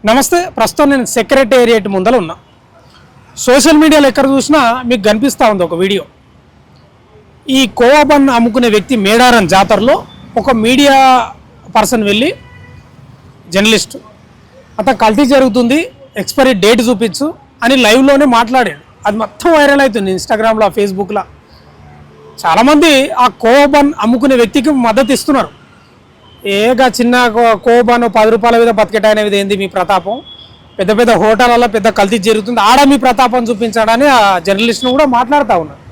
నమస్తే. ప్రస్తుతం నేను సెక్రటేరియట్ ముందర ఉన్నా. సోషల్ మీడియాలో ఎక్కడ చూసినా మీకు కనిపిస్తూ ఉంది ఒక వీడియో. ఈ కోవా బన్ అమ్ముకునే వ్యక్తి మేడారం జాతరలో ఒక మీడియా పర్సన్ వెళ్ళి, జర్నలిస్ట్, అతను కల్తీ జరుగుతుంది, ఎక్స్పైరీ డేట్ చూపించు అని లైవ్లోనే మాట్లాడాడు. అది మొత్తం వైరల్ అవుతుంది ఇన్స్టాగ్రామ్లో, ఫేస్బుక్లో. చాలామంది ఆ కోవా బన్ అమ్ముకునే వ్యక్తికి మద్దతు ఇస్తున్నారు. ఏగా చిన్న కోబాను 10 రూపాయల మీద బతికేటనేది ఏంది మీ ప్రతాపం? పెద్ద పెద్ద హోటళ్ళలో పెద్ద కల్తీ జరుగుతుంది, ఆడ మీ ప్రతాపం చూపించాడని ఆ జర్నలిస్ట్ను కూడా మాట్లాడుతూ ఉన్నాడు.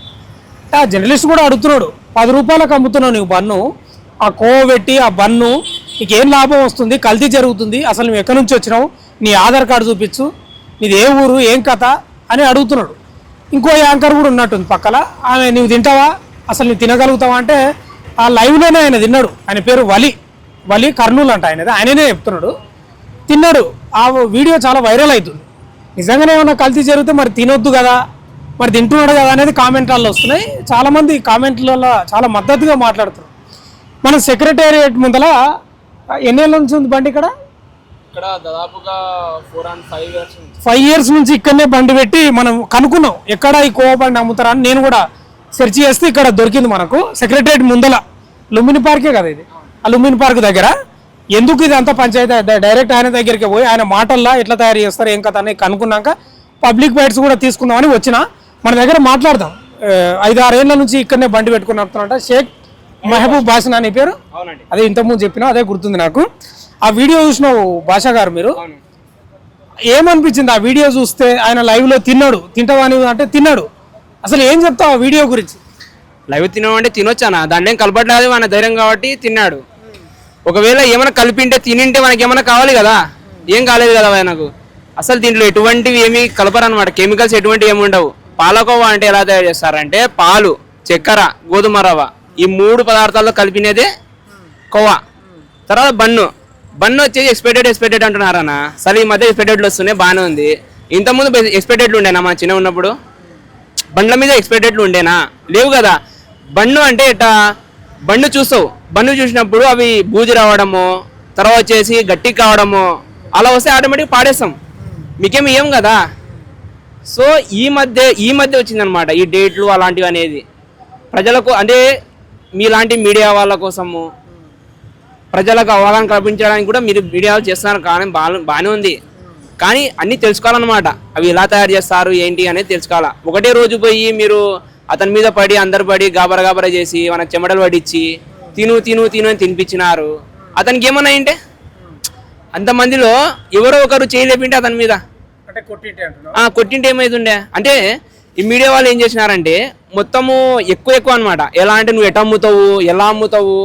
ఆ జర్నలిస్ట్ కూడా అడుగుతున్నాడు, 10 రూపాయలకు అమ్ముతున్నావు నువ్వు బన్ను, ఆ కోవ పెట్టి ఆ బన్ను నీకేం లాభం వస్తుంది? కల్తీ జరుగుతుంది, అసలు నువ్వు ఎక్కడి నుంచి వచ్చినావు, నీ ఆధార్ కార్డు చూపించు, నీది ఏ ఊరు, ఏం కథ అని అడుగుతున్నాడు. ఇంకో యాంకర్ కూడా ఉన్నట్టుంది పక్కల. ఆమె నువ్వు తింటావా, అసలు నువ్వు తినగలుగుతావా అంటే ఆ లైవ్లోనే ఆయన తిన్నాడు. ఆయన పేరు వలి కర్నూలు అంట ఆయననే చెప్తున్నాడు. తిన్నాడు. ఆ వీడియో చాలా వైరల్ అవుతుంది. నిజంగానే ఏమన్నా కల్తీ జరిగితే మరి తినొద్దు కదా, మరి తింటున్నాడు కదా అనేది కామెంట్లలో వస్తున్నాయి. చాలామంది కామెంట్లలో చాలా మద్దతుగా మాట్లాడుతున్నారు. మన సెక్రటేరియట్ ముందల ఎన్నేళ్ళ నుంచి ఉంది బండి ఇక్కడ దాదాపుగా 4 and 5 years 5 years నుంచి ఇక్కడనే బండి పెట్టి మనం కనుక్కున్నాం ఎక్కడ ఈ కోవా బండి అమ్ముతారా అని. నేను కూడా సెర్చ్ చేస్తే ఇక్కడ దొరికింది మనకు. సెక్రటేరియట్ ముందల లుంబిని పార్కే కదా ఇది. ఆ లుంబిని పార్క్ దగ్గర ఎందుకు ఇది అంత పంచాయతీ, డైరెక్ట్ ఆయన దగ్గరికి పోయి ఆయన మాటల్లో ఎట్లా తయారు చేస్తారు ఏం కథ అని కనుక్కున్నాక పబ్లిక్ బైట్స్ కూడా తీసుకుందామని వచ్చిన. మన దగ్గర మాట్లాడదాం. 5-6 ఏళ్ళ నుంచి ఇక్కడనే బండి పెట్టుకుని నడుపుతున్నట షేక్ మహబూబ్ బాషా అని పేరు. అదే ఇంతకుముందు చెప్పినా, అదే గుర్తుంది నాకు. ఆ వీడియో చూసినావు బాషా గారు, మీరు ఏమనిపించింది ఆ వీడియో చూస్తే? ఆయన లైవ్లో తింటావా అని అంటే తిన్నాడు. అసలు ఏం చెప్తావు ఆ వీడియో గురించి? లైవ్ తినమంటే తినొచ్చానా, దాంట్లో ఏం కలపట్లేదు, మన ధైర్యం కాబట్టి తిన్నాడు. ఒకవేళ ఏమైనా కలిపింటే తినింటే మనకి ఏమైనా కావాలి కదా, ఏం కాలేదు కదా ఆయనకు. అసలు దీంట్లో ఎటువంటివి ఏమి కలపరనమాట, కెమికల్స్ ఎటువంటివి ఏమి ఉండవు. పాలకోవా అంటే ఎలా తయారు చేస్తారంటే పాలు, చక్కెర, గోధుమ రవ్వ, ఈ 3 పదార్థాల్లో కలిపినదే కోవా. తర్వాత బన్ను వచ్చేసి ఎక్స్పెక్టెడ్ అంటున్నారన్న. అసలు ఈ మధ్య ఎక్స్పెక్టెడ్లు వస్తున్నాయి, బాగానే ఉంది. ఇంతకుముందు ఎక్స్పెక్టెడ్లు ఉండేనా మన చిన్న ఉన్నప్పుడు? బండ్ల మీద ఎక్స్పెక్టెడ్లు ఉండేనా? లేవు కదా. బన్ను అంటే ఎట్టా, బన్ను చూస్తావు, బన్ను చూసినప్పుడు అవి బూజు రావడము, తర్వాత వచ్చేసి గట్టి కావడము, అలా వస్తే ఆటోమేటిక్ పాడేస్తాం, మీకేమి ఏం కదా. సో ఈ మధ్య వచ్చిందనమాట ఈ డేట్లు అలాంటివి అనేది. ప్రజలకు అంటే మీలాంటి మీడియా వాళ్ళ కోసము ప్రజలకు అవగాహన కల్పించడానికి కూడా మీరు వీడియోలు చేస్తున్నారు, కానీ బాగానే ఉంది. కానీ అన్నీ తెలుసుకోవాలన్నమాట, అవి ఎలా తయారు చేస్తారు ఏంటి అనేది తెలుసుకోవాలా. ఒకటే రోజు పోయి మీరు అతని మీద పడి అందరు పడి గాబరా చేసి మన చెమటలు పడిచ్చి తిను అని తినిపించినారు. అతనికి ఏమన్నా ఏంటే అంతమందిలో ఎవరో ఒకరు చేయలేపింటే అతని మీద కొట్టింటే ఏమైతుండే అంటే, ఈ మీడియా వాళ్ళు ఏం చేసినారంటే మొత్తము ఎక్కువ అనమాట. ఎలా అంటే నువ్వు ఎటు అమ్ముతావు, ఎలా అమ్ముతావు,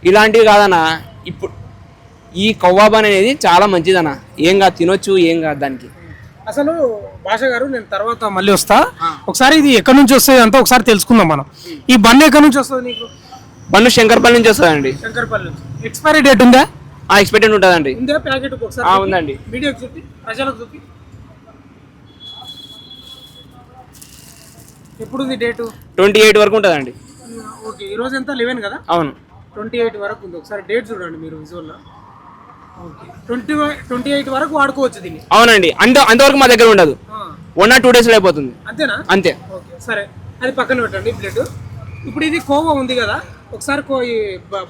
ఇలాంటివి కాదన్నా. ఇప్పుడు ఈ కోవా బన్ అనేది చాలా మంచిదన్న, ఏం కాదు, తినొచ్చు, ఏం కాదు దానికి. అసలు భాషా గారు, నేను తర్వాత మళ్ళీ వస్తా. ఒకసారి ఇది ఎక్కడి నుంచి వస్తుంది అంతా ఒకసారి తెలుసుకుందాం మనం. ఈ బన్ ఎక్కడి నుంచి వస్తుంది నీకు? బన్ను శంకర్పల్లి నుంచి వస్తుందండి. శంకర్పల్లి నుంచి. ఎక్స్పైరీ డేట్ ఉందా? ఎక్స్పెక్టెడ్ ఉంటుందండి. ఉందండి. వీడియోకి చూపి, ప్రజలకు చూపి. ఎప్పుడు ఉంది డేటు? 28 వరకు ఉంటుందండి. ఓకే, ఈ రోజు ఎంత 11 కదా? అవును, 28 వరకు ఉంది. ఒకసారి డేట్ చూడండి మీరు విజువల్లో. 28 వరకు వాడుకోవచ్చు దీన్ని. అవునండి, అంతవరకు మా దగ్గర ఉండదు. 1 or 2 days లో అయిపోతుంది. అంతేనా? అంతే. ఓకే, సరే, అది పక్కన పెట్టండి ప్లేట్. ఇప్పుడు ఇది కోవా ఉంది కదా, ఒకసారి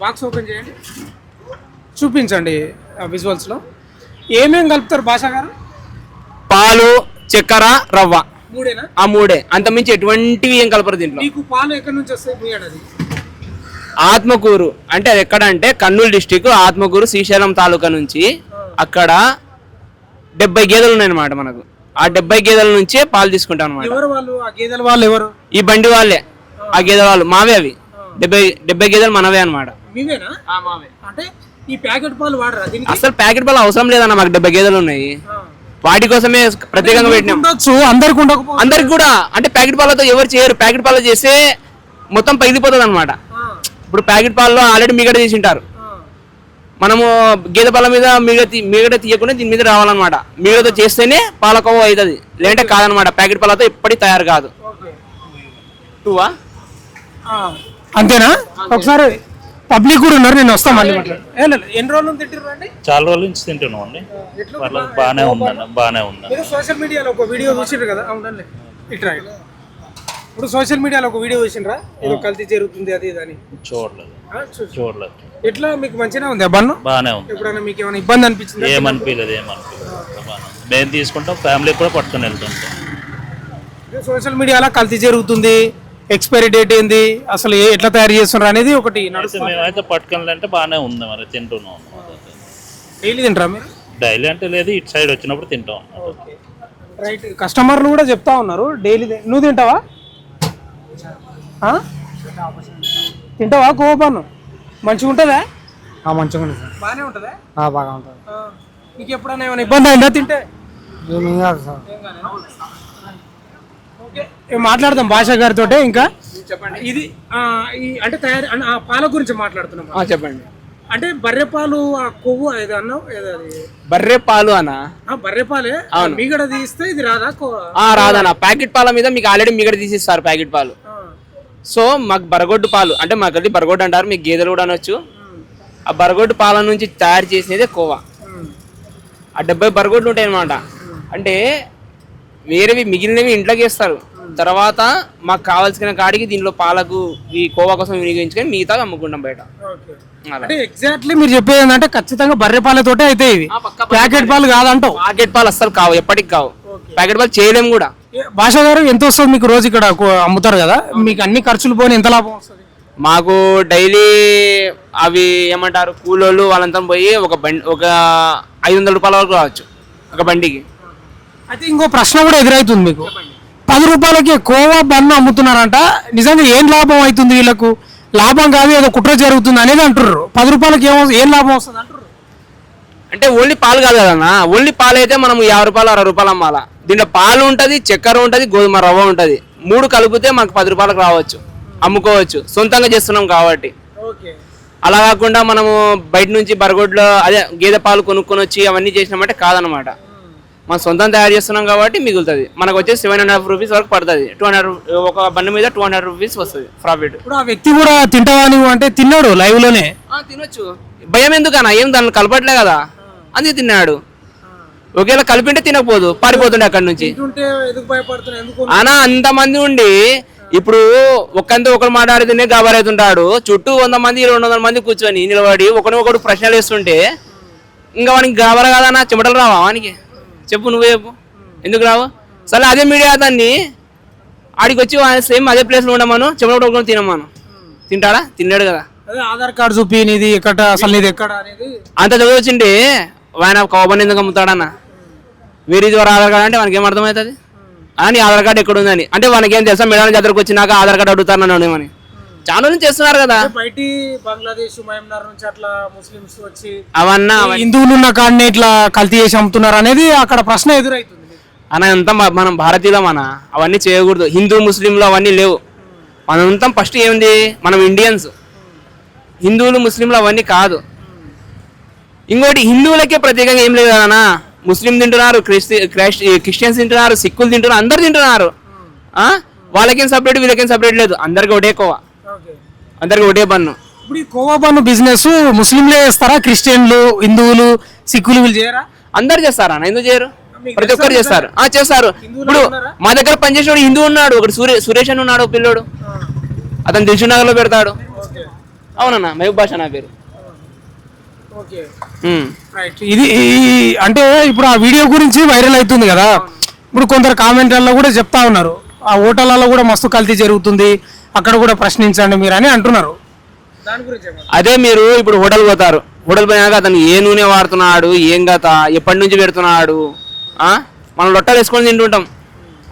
బాక్స్ ఓపెన్ చేయండి, చూపించండి విజువల్స్లో. ఏమేమి కలుపుతారు భాషా గారు? పాలు, చక్కెర, రవ్వ, 3ఏనా? ఆ 3. అంతమించి ఎటువంటివి ఏం కలపరు దీంట్లో. మీకు పాలు ఎక్కడి నుంచి వస్తాయి? ఆత్మకూరు అంటే అది ఎక్కడ అంటే కర్నూలు డిస్టిక్ ఆత్మకూరు, శ్రీశైలం తాలూకా నుంచి. అక్కడ 70 గేదెలు ఉన్నాయన్నమాట మనకు. ఆ 70 గేదెల నుంచే పాలు తీసుకుంటాం అనమాట. ఎవరు? ఈ బండి వాళ్ళే, ఆ గేదెల వాళ్ళు మావే. అవి 70 గేదెలు మనవే అనమాట. అసలు ప్యాకెట్ పాలు అవసరం లేదన్న, మాకు 70 గేదెలు ఉన్నాయి. వాటి కోసమే ప్రత్యేకంగా పెట్టినాం. అందరికి కూడా అంటే ప్యాకెట్ పాలతో ఎవరు చేయరు. ప్యాకెట్ పాలు చేస్తే మొత్తం పగిలిపోతుంది అనమాట. ఇప్పుడు ప్యాకెట్ పాలలో ఆల్రెడీ మిగడ తీసి ఉంటారు. మనము గేదె పాల మీద మిగడ తీయకుండా దీని మీద రావాలన్నమాట. మిగడతో చేస్తేనే పాలకోవా అవుతుంది, లేదంటే కాదనమాట. ప్యాకెట్ పాలతో ఎప్పటికీ తయారు కాదు. 2 అంతేనా? ఒకసారి పబ్లిక్ కూడా ఉన్నారు, నేను వస్తాను మళ్ళీ మాట్లాడు. ఎన్ని రోజులు తింటారు అండి? చాలా రోజుల నుంచి తింటున్నాం అండి. పర్లేదు, బాగానే ఉందండి, బాగానే ఉందండి. మీరు సోషల్ మీడియాలో ఒక వీడియో చూసిండ్రు కదా? అవునండి. ఇట్లా ఇప్పుడు సోషల్ మీడియాలో ఒక వీడియో చూసిండ్రా, ఏదో కల్తీ జరుగుతుంది అది ఇది అని? చూడలేదు. చూడలేదు. ఎట్లా మీకు మంచిగా ఉంది బన్ను? బాగానే ఉంది. ఎప్పుడైనా మీకు ఏమైనా ఇబ్బంది అనిపించింది? ఏమనిపించలేదు. మేము తీసుకుంటాం, ఫ్యామిలీ కూడా పట్టుకొని వెళ్తుంటాం. సోషల్ మీడియాలో కల్తీ జరుగుతుంది, ఎక్స్పైరీ డేట్ ఏంది, అసలు ఎట్లా తయారు చేస్తున్నారు అనేది ఒకటి మేమైతే పట్టుకొని అంటే బాగానే ఉంది, మరి తింటున్నాం. డైలీ తింటారా మీరు? డైలీ అంటే లేదు, ఇటు సైడ్ వచ్చినప్పుడు తింటాం. రైట్. కస్టమర్లు కూడా చెప్తా ఉన్నారు డైలీ. నువ్వు తింటావా? తింటావా కోపాను? మంచిగా ఉంటుందా? మంచిగా ఉంటుంది సార్. బాగానే ఉంటుందా? బాగా ఉంటుంది. మీకు ఎప్పుడైనా ఏమైనా ఇబ్బంది అయిందా తింటే? ఏమేం కాదు సార్. మాట్లాడదాం భాష గారితో. ఇంకా చెప్పండి. ఇది అంటే తయారు పాల గురించి మాట్లాడుతున్నాం. చెప్పండి. అంటే బర్రె పాలు, ఆ కొవ్వు ఏదో అన్నావు, ఏదో బర్రె పాలు అన్నా? బర్రె పాలే. మీగడ తీస్తే ఇది రాదా? రాదన్నా. ప్యాకెట్ పాల మీద మీకు ఆల్రెడీ మీగడ తీసిస్తారు ప్యాకెట్ పాలు. సో మాకు బరగొడ్డు పాలు అంటే మాకు బరగొడ్డు అంటారు, మీకు గేదెలు కూడా అనొచ్చు. ఆ బరగొడ్డు పాల నుంచి తయారు చేసినదే కోవా. ఆ 70 బరగొడ్లు ఉంటాయి అన్నమాట. అంటే వేరేవి మిగిలినవి ఇంట్లోకి వేస్తారు, తర్వాత మాకు కావాల్సిన కాడికి దీనిలో పాలకు ఈ కోవా కోసం వినియోగించుకొని మిగతా అమ్ముకుంటాం బయట. అంటే ఎగ్జాక్ట్లీ మీరు చెప్పేది ఏంటంటే ఖచ్చితంగా బర్రె పాలతోటే అయితే ఇవి, ప్యాకెట్ పాలు కాదంటావు? ప్యాకెట్ పాలు అస్సలు కావు, ఎప్పటికి కావు. ప్యాకెట్ పాలు చేయలేము కూడా. భాష గారు ఎంత వస్తుంది మీకు రోజు ఇక్కడ అమ్ముతారు కదా, మీకు అన్ని ఖర్చులు పోని ఎంత లాభం వస్తుంది? మాకు డైలీ అవి ఏమంటారు కూలోళ్ళు వాళ్ళంతా పోయి ఒక 500 రూపాయల వరకు రావచ్చు ఒక బండికి. అయితే ఇంకో ప్రశ్న కూడా ఎదురవుతుంది మీకు. 10 రూపాయలకి కోవా బన్ను అమ్ముతున్నారంట, నిజంగా ఏం లాభం అవుతుంది వీళ్ళకు? లాభం కాదు, ఏదో కుట్ర జరుగుతుంది అనేది అంటున్నారు. 10 రూపాయలకి ఏం లాభం వస్తుంది అంటారు? అంటే ఓన్లీ పాలు కాదు కదన్నా. ఓన్లీ పాలు అయితే మనం 50 రూపాయలు 60 రూపాయలు అమ్మాలా. దీంట్లో పాలు ఉంటుంది, చక్కెర ఉంటుంది, గోధుమ రవ్వ ఉంటుంది. 3 కలిపితే మనకు 10 రూపాయలకు రావచ్చు, అమ్ముకోవచ్చు. సొంతంగా చేస్తున్నాం కాబట్టి. అలా కాకుండా మనము బయట నుంచి బరగొడ్లో అదే గేదె పాలు కొనుక్కొని వచ్చి అవన్నీ చేసినామంటే కాదనమాట. మనం సొంతం తయారు చేస్తున్నాం కాబట్టి మిగులుతుంది. మనకు వచ్చేసి 750 రూపీస్ వరకు పడుతుంది. 200 ఒక బండి మీద 200 రూపీస్ వస్తుంది ప్రాఫిట్. ఇప్పుడు ఆ వ్యక్తి కూడా తింటావా నువ్వు అంటే తిన్నాడు లైవ్ లోనే. తినొచ్చు, భయం ఎందుకన్నా, ఏం దాన్ని కలపట్లే కదా, అందుకే తిన్నాడు. ఒకవేళ కలిపింటే తినకపోదు, పారిపోతుండే అక్కడి నుంచి. అనా అంతమంది ఉండి ఇప్పుడు ఒక్కంతా ఒకరు మాట్లాడితేనే గాబరైతుంటాడు, చుట్టూ 100 మంది 200 మంది కూర్చొని నిలబడి ఒకరు ప్రశ్నలు వేస్తుంటే ఇంకా వానికి గాబర కాదన్నా, చెమటలు రావా వానికి? చెప్పు, నువ్వే చెప్పు, ఎందుకు రావు? సరే అదే మీడియా దాన్ని ఆడికి వచ్చి సేమ్ అదే ప్లేస్లో ఉండమను, చెమట ఒకరు తినమాను. తింటాడా? తిన్నాడు కదా. ఆధార్ కార్డు చూపి నీది ఎక్కడ, అసలు నీది ఎక్కడ అనేది అంత చదివచ్చిండే ఆయన కోపని ఎందుకు అమ్ముతాడన్నా? వేరే ద్వారా ఆధార్ కార్డు అంటే మనకేం అర్థమవుతుంది అని? ఆధార్ కార్డు ఎక్కడ ఉందని అంటే మనకేం తెలుసా? మేడారం జాతరకు వచ్చినాక ఆధార్ కార్డు అడుగుతారని అని చాలా నుంచి చేస్తున్నారు కదా. బయటి బంగ్లాదేశ్, మయన్మార్ నుంచి అట్లా ముస్లిమ్స్ వచ్చి అవన్నా హిందువులు ఉన్న కాడనే ఇట్లా కల్తీ చేసి అమ్ముతున్నారు అనేది అక్కడ ప్రశ్న ఎదురవుతుంది అన్న. అంతా మనం భారతీయులం అన్న, అవన్నీ చేయకూడదు. హిందూ ముస్లింలు అవన్నీ లేవు. మనంతా ఫస్ట్ ఏముంది, మనం ఇండియన్స్. హిందువులు ముస్లింలు అవన్నీ కాదు. ఇంకోటి హిందువులకే ప్రత్యేకంగా ఏం లేదు కదన్నా. ముస్లిం తింటున్నారు, క్రిస్టియన్స్ తింటున్నారు, సిక్కులు తింటున్నారు, అందరు తింటున్నారు. వాళ్ళకేం సపరేట్, వీళ్ళకేం సపరేట్ లేదు. అందరికి ఒకటే కోవా, అందరికి ఒకటే బన్ను. ఇప్పుడు ఈ కోవా బన్ను బిజినెస్ ముస్లింలే చేస్తారా? క్రిస్టియన్లు, హిందువులు, సిక్కులు వీళ్ళు చేయరా? అందరు చేస్తారా? ఎందుకు చేయరు? ప్రతి ఒక్కరు చేస్తారు. చేస్తారు. ఇప్పుడు మా దగ్గర పనిచేసేవాడు హిందూ ఉన్నాడు, ఒకటి సురేష్ అని ఉన్నాడు, పిల్లోడు. అతను దిల్షుక్ నగర్ లో పెడతాడు. అవునన్నా, మహబూబ్ బాషా నా పేరు. ఇది అంటే ఇప్పుడు ఆ వీడియో గురించి వైరల్ అవుతుంది కదా. ఇప్పుడు కొందరు కామెంట్లలో కూడా చెప్తా ఉన్నారు, ఆ హోటళ్లలో కూడా మస్తు కల్తీ జరుగుతుంది, అక్కడ కూడా ప్రశ్నించండి మీరు అని అంటున్నారు. అదే మీరు ఇప్పుడు హోటల్ పోతారు, హోటల్ పోయినాక అతను ఏ నూనె వాడుతున్నాడు, ఏం గత, ఎప్పటి నుంచి పెడుతున్నాడు. మనం లొట్టలు వేసుకొని తింటుంటాం,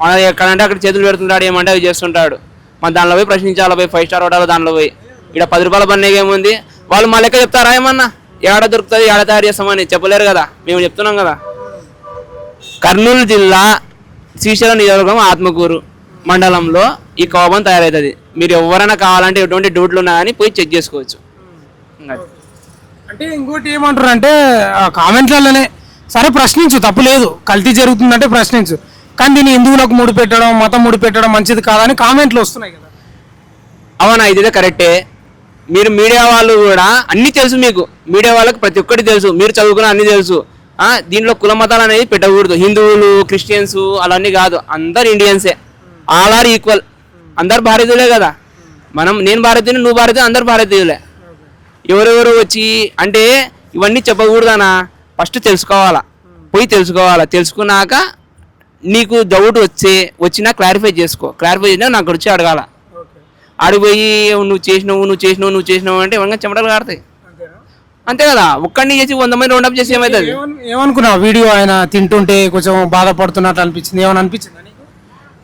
మన ఎక్కడంటే అక్కడ చేతులు పెడుతుంటాడు, ఏమంటే అవి చేస్తుంటాడు. మన దానిలో పోయి ప్రశ్నించాలి, పోయి 5 స్టార్ హోటల్ దానిలో పోయి. ఇక్కడ 10 రూపాయల బన్నేగా ఏముంది, వాళ్ళు మా లెక్క చెప్తారా ఏమన్నా? ఏడ దొరుకుతుంది, ఏడ తయారు చేస్తామని చెప్పలేరు కదా, మేము చెప్తున్నాం కదా. కర్నూలు జిల్లా శ్రీశైలం నియోజకవర్గం ఆత్మకూరు మండలంలో ఈ కోపం తయారవుతుంది. మీరు ఎవరైనా కావాలంటే ఎటువంటి డౌట్లు ఉన్నాయని పోయి చెక్ చేసుకోవచ్చు. అంటే ఇంకోటి ఏమంటారు అంటే కామెంట్లలోనే సరే ప్రశ్నించు, తప్పు లేదు, కల్తీ జరుగుతుందంటే ప్రశ్నించు, కానీ దీన్ని హిందువులకు ముడి పెట్టడం, మతం ముడి పెట్టడం మంచిది కాదని కామెంట్లు వస్తున్నాయి కదా. అవునా, ఇదే కరెక్టే. మీరు మీడియా వాళ్ళు కూడా అన్ని తెలుసు, మీకు మీడియా వాళ్ళకి ప్రతి ఒక్కటి తెలుసు, మీరు చదువుకున్న అన్ని తెలుసు. దీంట్లో కుల మతాలు అనేది పెట్టకూడదు, హిందువులు క్రిస్టియన్స్ అలాన్నీ కాదు, అందరు ఇండియన్సే, ఆల్ ఆర్ ఈక్వల్, అందరు భారతీయులే కదా. నేను భారతీయుని, నువ్వు భారతీయులు, అందరు భారతీయులే. ఎవరెవరు వచ్చి అంటే ఇవన్నీ చెప్పకూడదనా, ఫస్ట్ తెలుసుకోవాలా, పోయి తెలుసుకోవాలా, తెలుసుకున్నాక నీకు డౌట్ వచ్చినా క్లారిఫై చేసుకో, క్లారిఫై చేసినా నాకు వచ్చి అడగాల. ఆడిపోయి నువ్వు చేసినావు అంటే ఇవన్నీ చెమటలు కాడతాయి, అంతే కదా. ఒక్కడిని చేసి 100 మంది రౌండప్ చేసి ఏమవుతుంది? ఏమనుకున్నావు వీడియో ఆయన తింటుంటే కొంచెం బాధపడుతున్నట్టు అనిపించింది, ఏమైనా అనిపించింది?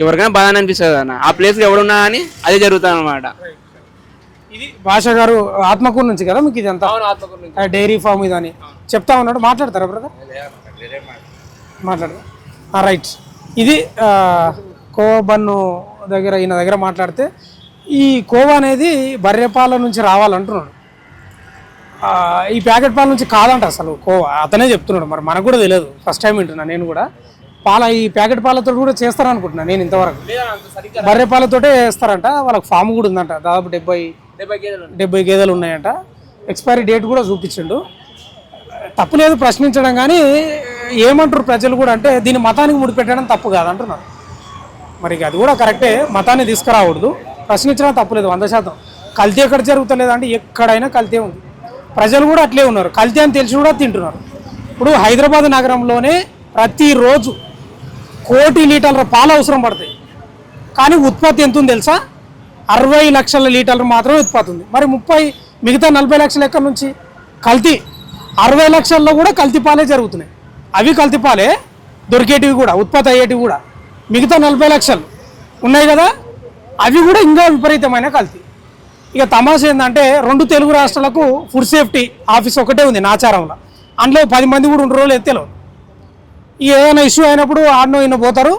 ఎవరికైనా బాధ అనిపిస్తుంది అన్న, ఆ ప్లేస్లో ఎవడున్నా అని అదే జరుగుతుంది అనమాట. ఇది భాష గారు ఆత్మకూరు నుంచి కదా మీకు ఇదంతా? డైరీ ఫామ్ ఇదని చెప్తా ఉన్నాడు, మాట్లాడతారా బ్రదర్? మాట్లాడతా, రైట్. ఇది కోవా బన్ను దగ్గర, ఈయన దగ్గర మాట్లాడితే ఈ కోవా అనేది బర్రెపాల నుంచి రావాలంటున్నాడు, ఈ ప్యాకెట్ పాల నుంచి కాదంట అసలు కోవా, అతనే చెప్తున్నాడు. మరి మనకు కూడా తెలియదు, ఫస్ట్ టైం వింటున్నా నేను కూడా. ఈ ప్యాకెట్ పాలతో కూడా చేస్తారనుకుంటున్నా నేను ఇంతవరకు. బర్రె పాలతోటే వేస్తారంట, వాళ్ళకి ఫామ్ కూడా ఉందంట, దాదాపు 70 గేదెలు ఉన్నాయంట. ఎక్స్పైరీ డేట్ కూడా చూపించిండు. తప్పులేదు ప్రశ్నించడం, కానీ ఏమంటారు ప్రజలు కూడా అంటే దీన్ని మతానికి ముడిపెట్టడం తప్పు కాదంటున్నారు. మరి అది కూడా కరెక్టే, మతాన్ని తీసుకురాకూడదు, ప్రశ్నించడం తప్పులేదు 100%. కల్తీ ఎక్కడ జరుగుతలేదు అంటే ఎక్కడైనా కల్తీ ఉంది, ప్రజలు కూడా అట్లే ఉన్నారు, కల్తీ అని తెలిసి కూడా తింటున్నారు. ఇప్పుడు హైదరాబాద్ నగరంలోనే ప్రతిరోజు 1 కోటి లీటర్ల పాలు అవసరం పడతాయి, కానీ ఉత్పత్తి ఎంత ఉంది తెలుసా? 60 లక్షల లీటర్లు మాత్రమే ఉత్పత్తి ఉంది. మరి మిగతా 40 లక్షల ఎక్కడి నుంచి? కల్తీ. 60 లక్షల్లో కూడా కల్తీ పాలే జరుగుతున్నాయి, అవి కల్తీ పాలే దొరికేటివి కూడా, ఉత్పత్తి అయ్యేటివి కూడా. మిగతా 40 లక్షలు ఉన్నాయి కదా, అవి కూడా ఇంకా విపరీతమైన కల్తీ. ఇక తమాషా ఏంటంటే 2 తెలుగు రాష్ట్రాలకు ఫుడ్ సేఫ్టీ ఆఫీస్ ఒకటే ఉంది నాచారంలో, అందులో 10 మంది కూడా ఉండే రోజులు ఎత్తేలో. ఏదైనా ఇష్యూ అయినప్పుడు ఆడనో ఈయన పోతారు,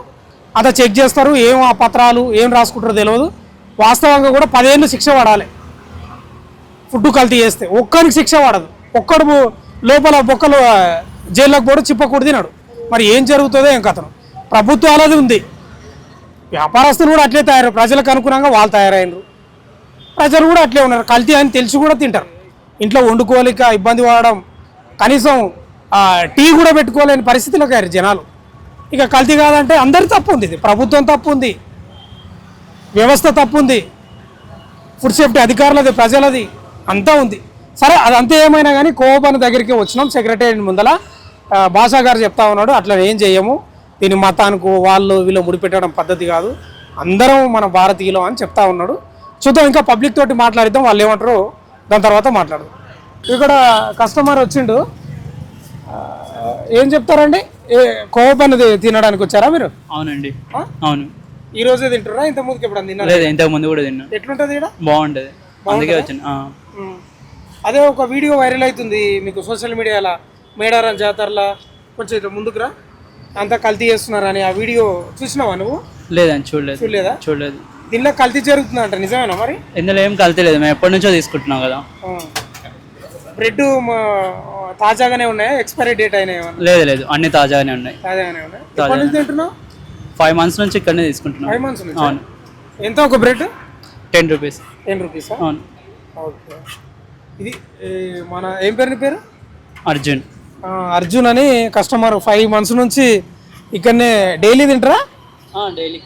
అదా చెక్ చేస్తారు, ఏం ఆ పత్రాలు ఏం రాసుకుంటారో తెలియదు. వాస్తవంగా కూడా 10 ఏళ్ళు శిక్ష పడాలి ఫుడ్ కల్తీ చేస్తే, ఒక్కరికి శిక్ష పడదు. ఒక్కడు లోపల బొక్కలు జైల్లోకి పోడు, చిప్పకూడు తినాడు. మరి ఏం జరుగుతుందో ఏం కథను. ప్రభుత్వాలది ఉంది, వ్యాపారస్తులు కూడా అట్లే తయారు, ప్రజలకు అనుగుణంగా వాళ్ళు తయారైనరు, ప్రజలు కూడా అట్లే ఉన్నారు. కల్తీ అని తెలిసి కూడా తింటారు. ఇంట్లో వండుకోలేక ఇబ్బంది పడడం, కనీసం టీ కూడా పెట్టుకోలేని పరిస్థితిలోకి అయ్యారు జనాలు. ఇక కల్తీ కాదంటే అందరి తప్పు ఉంది, ఇది ప్రభుత్వం తప్పు ఉంది, వ్యవస్థ తప్పు ఉంది, ఫుడ్ సేఫ్టీ అధికారులది, ప్రజలది అంతా ఉంది. సరే అదంతా ఏమైనా కానీ కోవా దగ్గరికి వచ్చినాం, సెక్రటరీ ముందల భాషా గారు చెప్తా ఉన్నాడు, అట్లా ఏం చేయము, దీని మతానికి వాళ్ళు వీళ్ళు ముడిపెట్టడం పద్ధతి కాదు, అందరం మన భారతీయులం అని చెప్తా ఉన్నాడు. చూద్దాం, ఇంకా పబ్లిక్ తోటి మాట్లాడిద్దాం, వాళ్ళు ఏమంటారో దాని తర్వాత మాట్లాడదాం. ఇక్కడ కస్టమర్ వచ్చిండు, ఏం చెప్తారండి? కోవా బన్ను తినడానికి వచ్చారా మీరు? అవునండి, అవును. ఈ రోజే తింటారా? ఇంత ముందుకు ఎప్పుడు తిన్నా? లేదు, ఇంతకు ముందు కూడా తిన్నా. ఎట్లుంటది ఇక్కడ? బాగుంటది, అందుకే వచ్చాను. అదే ఒక వీడియో వైరల్ అవుతుంది మీకు సోషల్ మీడియాలో, మేడారం జాతరలో కొంచెం ఇట్లా ముందుకురా, అంతా కల్తీ చేస్తున్నారని. ఆ వీడియో చూసినావా నువ్వు? లేదండి, చూడలేదు. చూడలేదా? చూడలేదు. దీనిలో కల్తీ జరుగుతుందంట, నిజమేనా? మరి ఇందులో ఏం కల్తీ లేదు, మేము ఎప్పటి నుంచో తీసుకుంటున్నాం కదా. బ్రెడ్ తాజాగానే ఉన్నాయా, ఎక్స్పైరీ డేట్ అయినాయి? లేదు లేదు, అన్ని తాజాగానే ఉన్నాయి. తాజాగానే ఉన్నాయి. ఎప్పటి నుంచి తింటున్నావు? 5 months నుంచి ఇక్కడనే తీసుకుంటున్నాం. 5 months నుంచి? అవును. ఎంత ఒక బ్రెడ్? 10 rupees. 10 rupees? అవును. ఓకే. ఇది మన ఏం పేరు? నీ పేరు? అర్జున్. అర్జున్ అని కస్టమర్ 5 months నుంచి ఇక్కడనే డైలీ తింటారా? డైలీ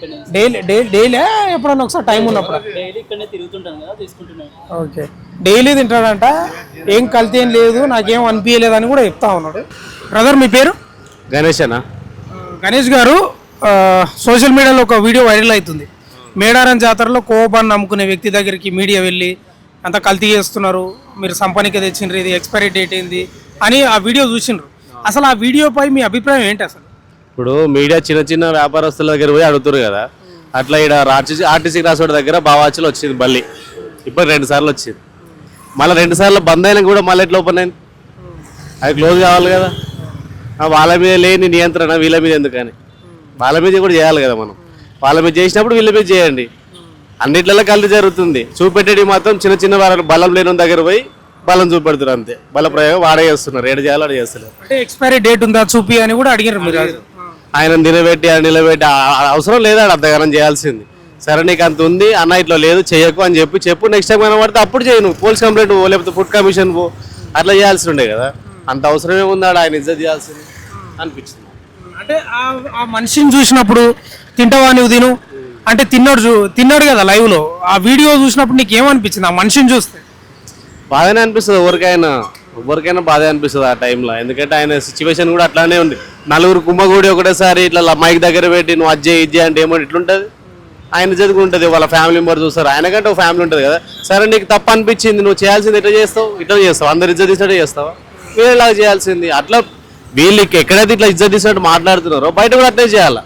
ఎప్పుడన్నా ఒకసారి టైం ఉన్నప్పుడు? డైలీ ఇక్కడనే తిరుగుతుంటాను కదా, తీసుకుంటున్నాను. ఓకే, డైలీ తింటాడంట, ఏం కల్తీ ఏం లేదు, నాకేం అనిపించలేదు అని కూడా చెప్తా ఉన్నాడు. బ్రదర్ మీ పేరు? గణేష్ అన్న. గణేష్ గారు, సోషల్ మీడియాలో ఒక వీడియో వైరల్ అవుతుంది, మేడారం జాతరలో కోవా బన్ను అమ్ముకునే వ్యక్తి దగ్గరికి మీడియా వెళ్ళి అంతా కల్తీ చేస్తున్నారు, మీరు సంపనికి తెచ్చిండ్రు, ఇది ఎక్స్పైరీ డేట్ ఏంది అని ఆ వీడియో చూసిండ్రు. అసలు ఆ వీడియోపై మీ అభిప్రాయం ఏంటి? అసలు ఇప్పుడు మీడియా చిన్న చిన్న వ్యాపారస్తుల దగ్గర పోయి అడుగుతారు కదా, అట్లా ఇక్కడ ఆర్టీసీ క్రాస్ రోడ్ దగ్గర బావాచులు వచ్చింది బల్లి, ఇప్పుడు 2 సార్లు వచ్చింది, మళ్ళీ 2 సార్లు బంద్ అయినా కూడా మళ్ళీ ఎట్లా ఓపెన్ అయింది? అది క్లోజ్ కావాలి కదా. వాళ్ళ మీద లేని నియంత్రణ వీళ్ళ మీద ఎందుకని? వాళ్ళ మీద కూడా చేయాలి కదా మనం. వాళ్ళ మీద చేసినప్పుడు వీళ్ళ మీద చేయండి. అన్నిట్లలో కల్తీ జరుగుతుంది. చూపెట్టేది మాత్రం చిన్న చిన్న వాళ్ళ బలం లేని దగ్గర పోయి బలం చూపెడుతారు, అంతే. బల ప్రయోగం వాడే చేస్తున్నారు, ఏడు చేయాలో అక్కడ చేస్తున్నారు. అంటే ఎక్స్పైరీ డేట్ ఉందా చూపి అని కూడా అడిగారు మీరు. ఆయన నిలబెట్టి నిలబెట్టి అవసరం లేదా, అర్ధగనం చేయాల్సింది. సరే నీకు అంత ఉంది అన్న ఇట్లా లేదు చేయకు అని చెప్పు నెక్స్ట్ టైం కనబడితే అప్పుడు చేయను పోలీస్ కంప్లైంట్ పో లేకపోతే ఫుడ్ కమిషన్ పో అట్లా చేయాల్సి ఉండే కదా అంత అవసరమే ఉందాడు ఆయన ఇజ్జత్ చేయాల్సింది అనిపించింది. అంటే ఆ మనిషిని చూసినప్పుడు తింటావా నువ్వు తిను అంటే తిన్నాడు కదా లైవ్ లో ఆ వీడియో చూసినప్పుడు నీకు ఏమనిపించింది ఆ మనిషిని చూస్తే? బాగానే అనిపిస్తుంది ఎవరికైనా బాధే అనిపిస్తుంది ఆ టైంలో. ఎందుకంటే ఆయన సిచ్యువేషన్ కూడా అట్లానే ఉంది. నలుగురు కుమ్మగూడి ఒకటేసారి ఇట్లా మైక్ దగ్గర పెట్టి నువ్వు అజ్జే ఇజ్జే అంటే ఏమో ఇట్లుంటుంది. ఆయన చదువుకు ఉంటుంది, వాళ్ళ ఫ్యామిలీ మెంబర్ చూస్తారు, ఆయనకంటే ఒక ఫ్యామిలీ ఉంటుంది కదా. సరే నీకు తప్పు అనిపించింది, నువ్వు చేయాల్సింది ఇట్లా చేస్తావు అందరు ఇజ్జత్ తీసినట్టు చేస్తావా? వేరేలాగా చేయాల్సింది. అట్లా వీళ్ళకి ఎక్కడైతే ఇట్లా ఇజ్జత్ తీసినట్టు మాట్లాడుతున్నారో బయట కూడా అట్లే చేయాలి.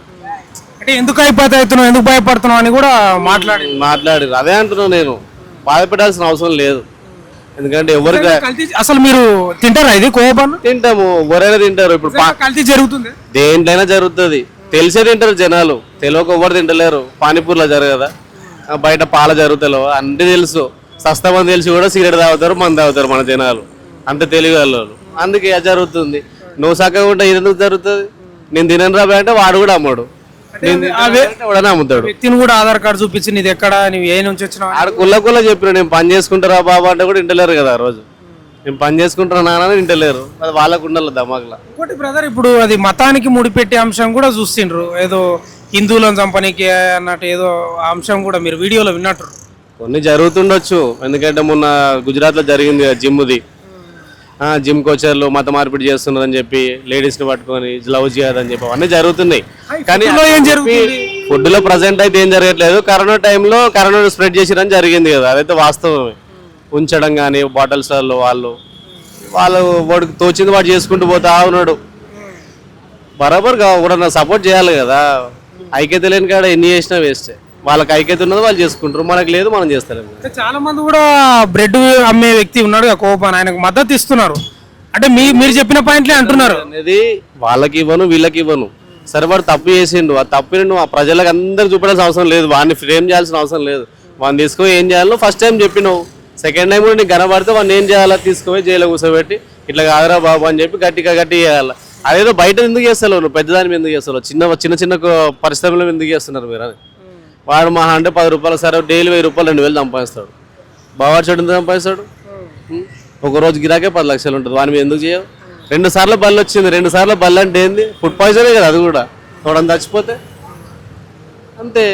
అంటే ఎందుకు అయిపోతున్నావు ఎందుకు భయపడుతున్నావు అని కూడా మాట్లాడారు. అదే అంటున్నాను నేను, బాధపడాల్సిన అవసరం లేదు. ఎందుకంటే ఎవరికి అసలు మీరు తింటారా ఇది కోపం? తింటాము, ఎవరైనా తింటారు. ఇప్పుడు కల్తీ జరుగుతుంది, దేంట్లైనా జరుగుతుంది. తెలిసే తింటారు జనాలు, తెలియక ఎవరు తింటలేరు. పానీపూర్లో జరగదా, బయట పాల జరుగుతాలో అన్నీ తెలుసు. సస్తమని తెలిసి కూడా సిగరెట్ తాగుతారు, మందు తాగుతారు మన జనాలు. అంత తెలివి వాళ్ళు. అందుకే అది జరుగుతుంది. నువ్వు చక్కగా ఉంటే ఇది ఎందుకు జరుగుతుంది? నేను తినను రాబే అంటే వాడు కూడా అమ్మడు, ఎవడనే అమ్ముతాడు. వ్యక్తిని కూడా ఆధార్ కార్డు చూపించి నీది ఎక్కడ నువ్వు ఏ నుంచి వచ్చినావు ఆడ కుల్ల చెప్పిన నేను పని చేసుకుంటారా బాబా అంటే కూడా ఇంటలేరు కదా. ఆ రోజు నేను పని చేసుకుంటారా నాన్న ఇంటలేరు. అది వాళ్ళకు ఉండాలి దమాకులా. ఇంకోటి బ్రదర్, ఇప్పుడు అది మతానికి ముడిపెట్టే అంశం కూడా చూసిండ్రు, ఏదో హిందువులను చంపనీకి అన్నట్టు ఏదో అంశం కూడా మీరు వీడియోలో విన్నట్టు. కొన్ని జరుగుతుండొచ్చు. ఎందుకంటే మొన్న గుజరాత్లో జరిగింది జిమ్ది. జిమ్ కోచర్లు మత మార్పిడి చేస్తున్నారని చెప్పి లేడీస్ని పట్టుకొని లవ్ చేయదని చెప్పి అవన్నీ జరుగుతున్నాయి. కానీ ఏం జరుగుతుంది? ఫుడ్లో ప్రజెంట్ అయితే ఏం జరగట్లేదు. కరోనా టైంలో కరోనా స్ప్రెడ్ చేసిరని జరిగింది కదా, అదైతే వాస్తవమే. ఉంచడం కానీ బాటిల్స్లలో వాళ్ళు వాడికి తోచింది వాడు చేసుకుంటూ పోతా ఉన్నాడు. బరాబర్గా ఎవరన్నా సపోర్ట్ చేయాలి కదా. ఐక్యత లేని కాడ ఎన్ని చేసినా వేస్టే. వాళ్ళకి ఐక్యత ఉన్నది వాళ్ళు చేసుకుంటారు, మనకు లేదు మనం చేస్తలేము. చాలా మంది కూడా బ్రెడ్ అమ్మే వ్యక్తి ఉన్నాడు కోపాన్, ఆయనకు మద్దతు ఇస్తున్నారు. అంటే మీరు చెప్పిన పాయింట్లే అంటున్నారు. అనేది వాళ్ళకి ఇవ్వను వీళ్ళకి ఇవ్వను. సరే వాడు తప్పు చేసిండు, ఆ తప్పుని నువ్వు ఆ ప్రజలకు అందరు చూపెట్టాల్సిన అవసరం లేదు, వాడిని ఫ్రేమ్ చేయాల్సిన అవసరం లేదు. వాడిని తీసుకుపోయి ఏం చేయాలో ఫస్ట్ టైం చెప్పినావు, సెకండ్ టైం కూడా నీకు కనబడితే వాడిని ఏం చేయాలా తీసుకుపోయి జైల్లో కూర్చోబెట్టి ఇట్లా కాదురా బాబు అని చెప్పి గట్టి చేయాలి. అదేదో బయట ఎందుకు చేస్తావు నువ్వు, పెద్దదాని ఎందుకు చేస్తావు, చిన్న పరిశ్రమలు ఎందుకు చేస్తున్నారు మీరు అని. వాడు మహా అంటే 10 రూపాయలు, సరే డైలీ 1000 రూపాయలు 2000 సంపాదిస్తాడు. బాగా చెడు ఎంత సంపాదిస్తాడు? ఒక రోజు గిరాకే 10 లక్షలు ఉంటుంది. వాడి మీద ఎందుకు చేయవు? 2 సార్లు బల్లి వచ్చింది. 2 సార్లు బల్లి అంటే ఏంది? ఫుడ్ పాయిజనే కదా అది కూడా. చూడండి చచ్చిపోతే అంతే.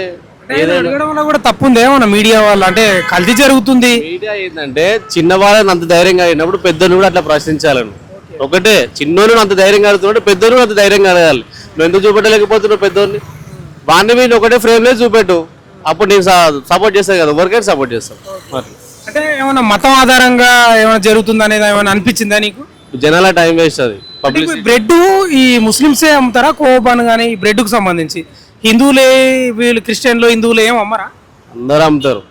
కూడా తప్పు ఉంది ఏమన్నా మీడియా వాళ్ళు, అంటే కల్తీ జరుగుతుంది. మీడియా ఏంటంటే చిన్నవాళ్ళని అంత ధైర్యంగా అయినప్పుడు పెద్దోని కూడా అట్లా ప్రశ్నించాలను. ఒకటే చిన్నోని అంత ధైర్యంగా అడుగుతుంటే పెద్దోని అంత ధైర్యంగా అడగాలి. నువ్వు ఎందుకు చూపెట్టలేకపోతున్నావు పెద్దోని? వాడిని మీరు ఒకటే ఫ్రేమ్లో చూపెట్టు, అప్పుడు నేను సపోర్ట్ చేస్తాను కదా, ఎవరికైనా సపోర్ట్ చేస్తాం. అంటే ఏమైనా మతం ఆధారంగా ఏమైనా జరుగుతుంది అనేది ఏమైనా అనిపించిందా నీకు? జనాల టైం వేస్ట్ అది. బ్రెడ్ ఈ ముస్లిమ్సే అమ్ముతారా కోపాన్ కానీ ఈ బ్రెడ్ కు సంబంధించి? హిందువులే వీళ్ళు క్రిస్టియన్లు హిందువులు ఏం అమ్మరా? అందరూ అమ్ముతారు.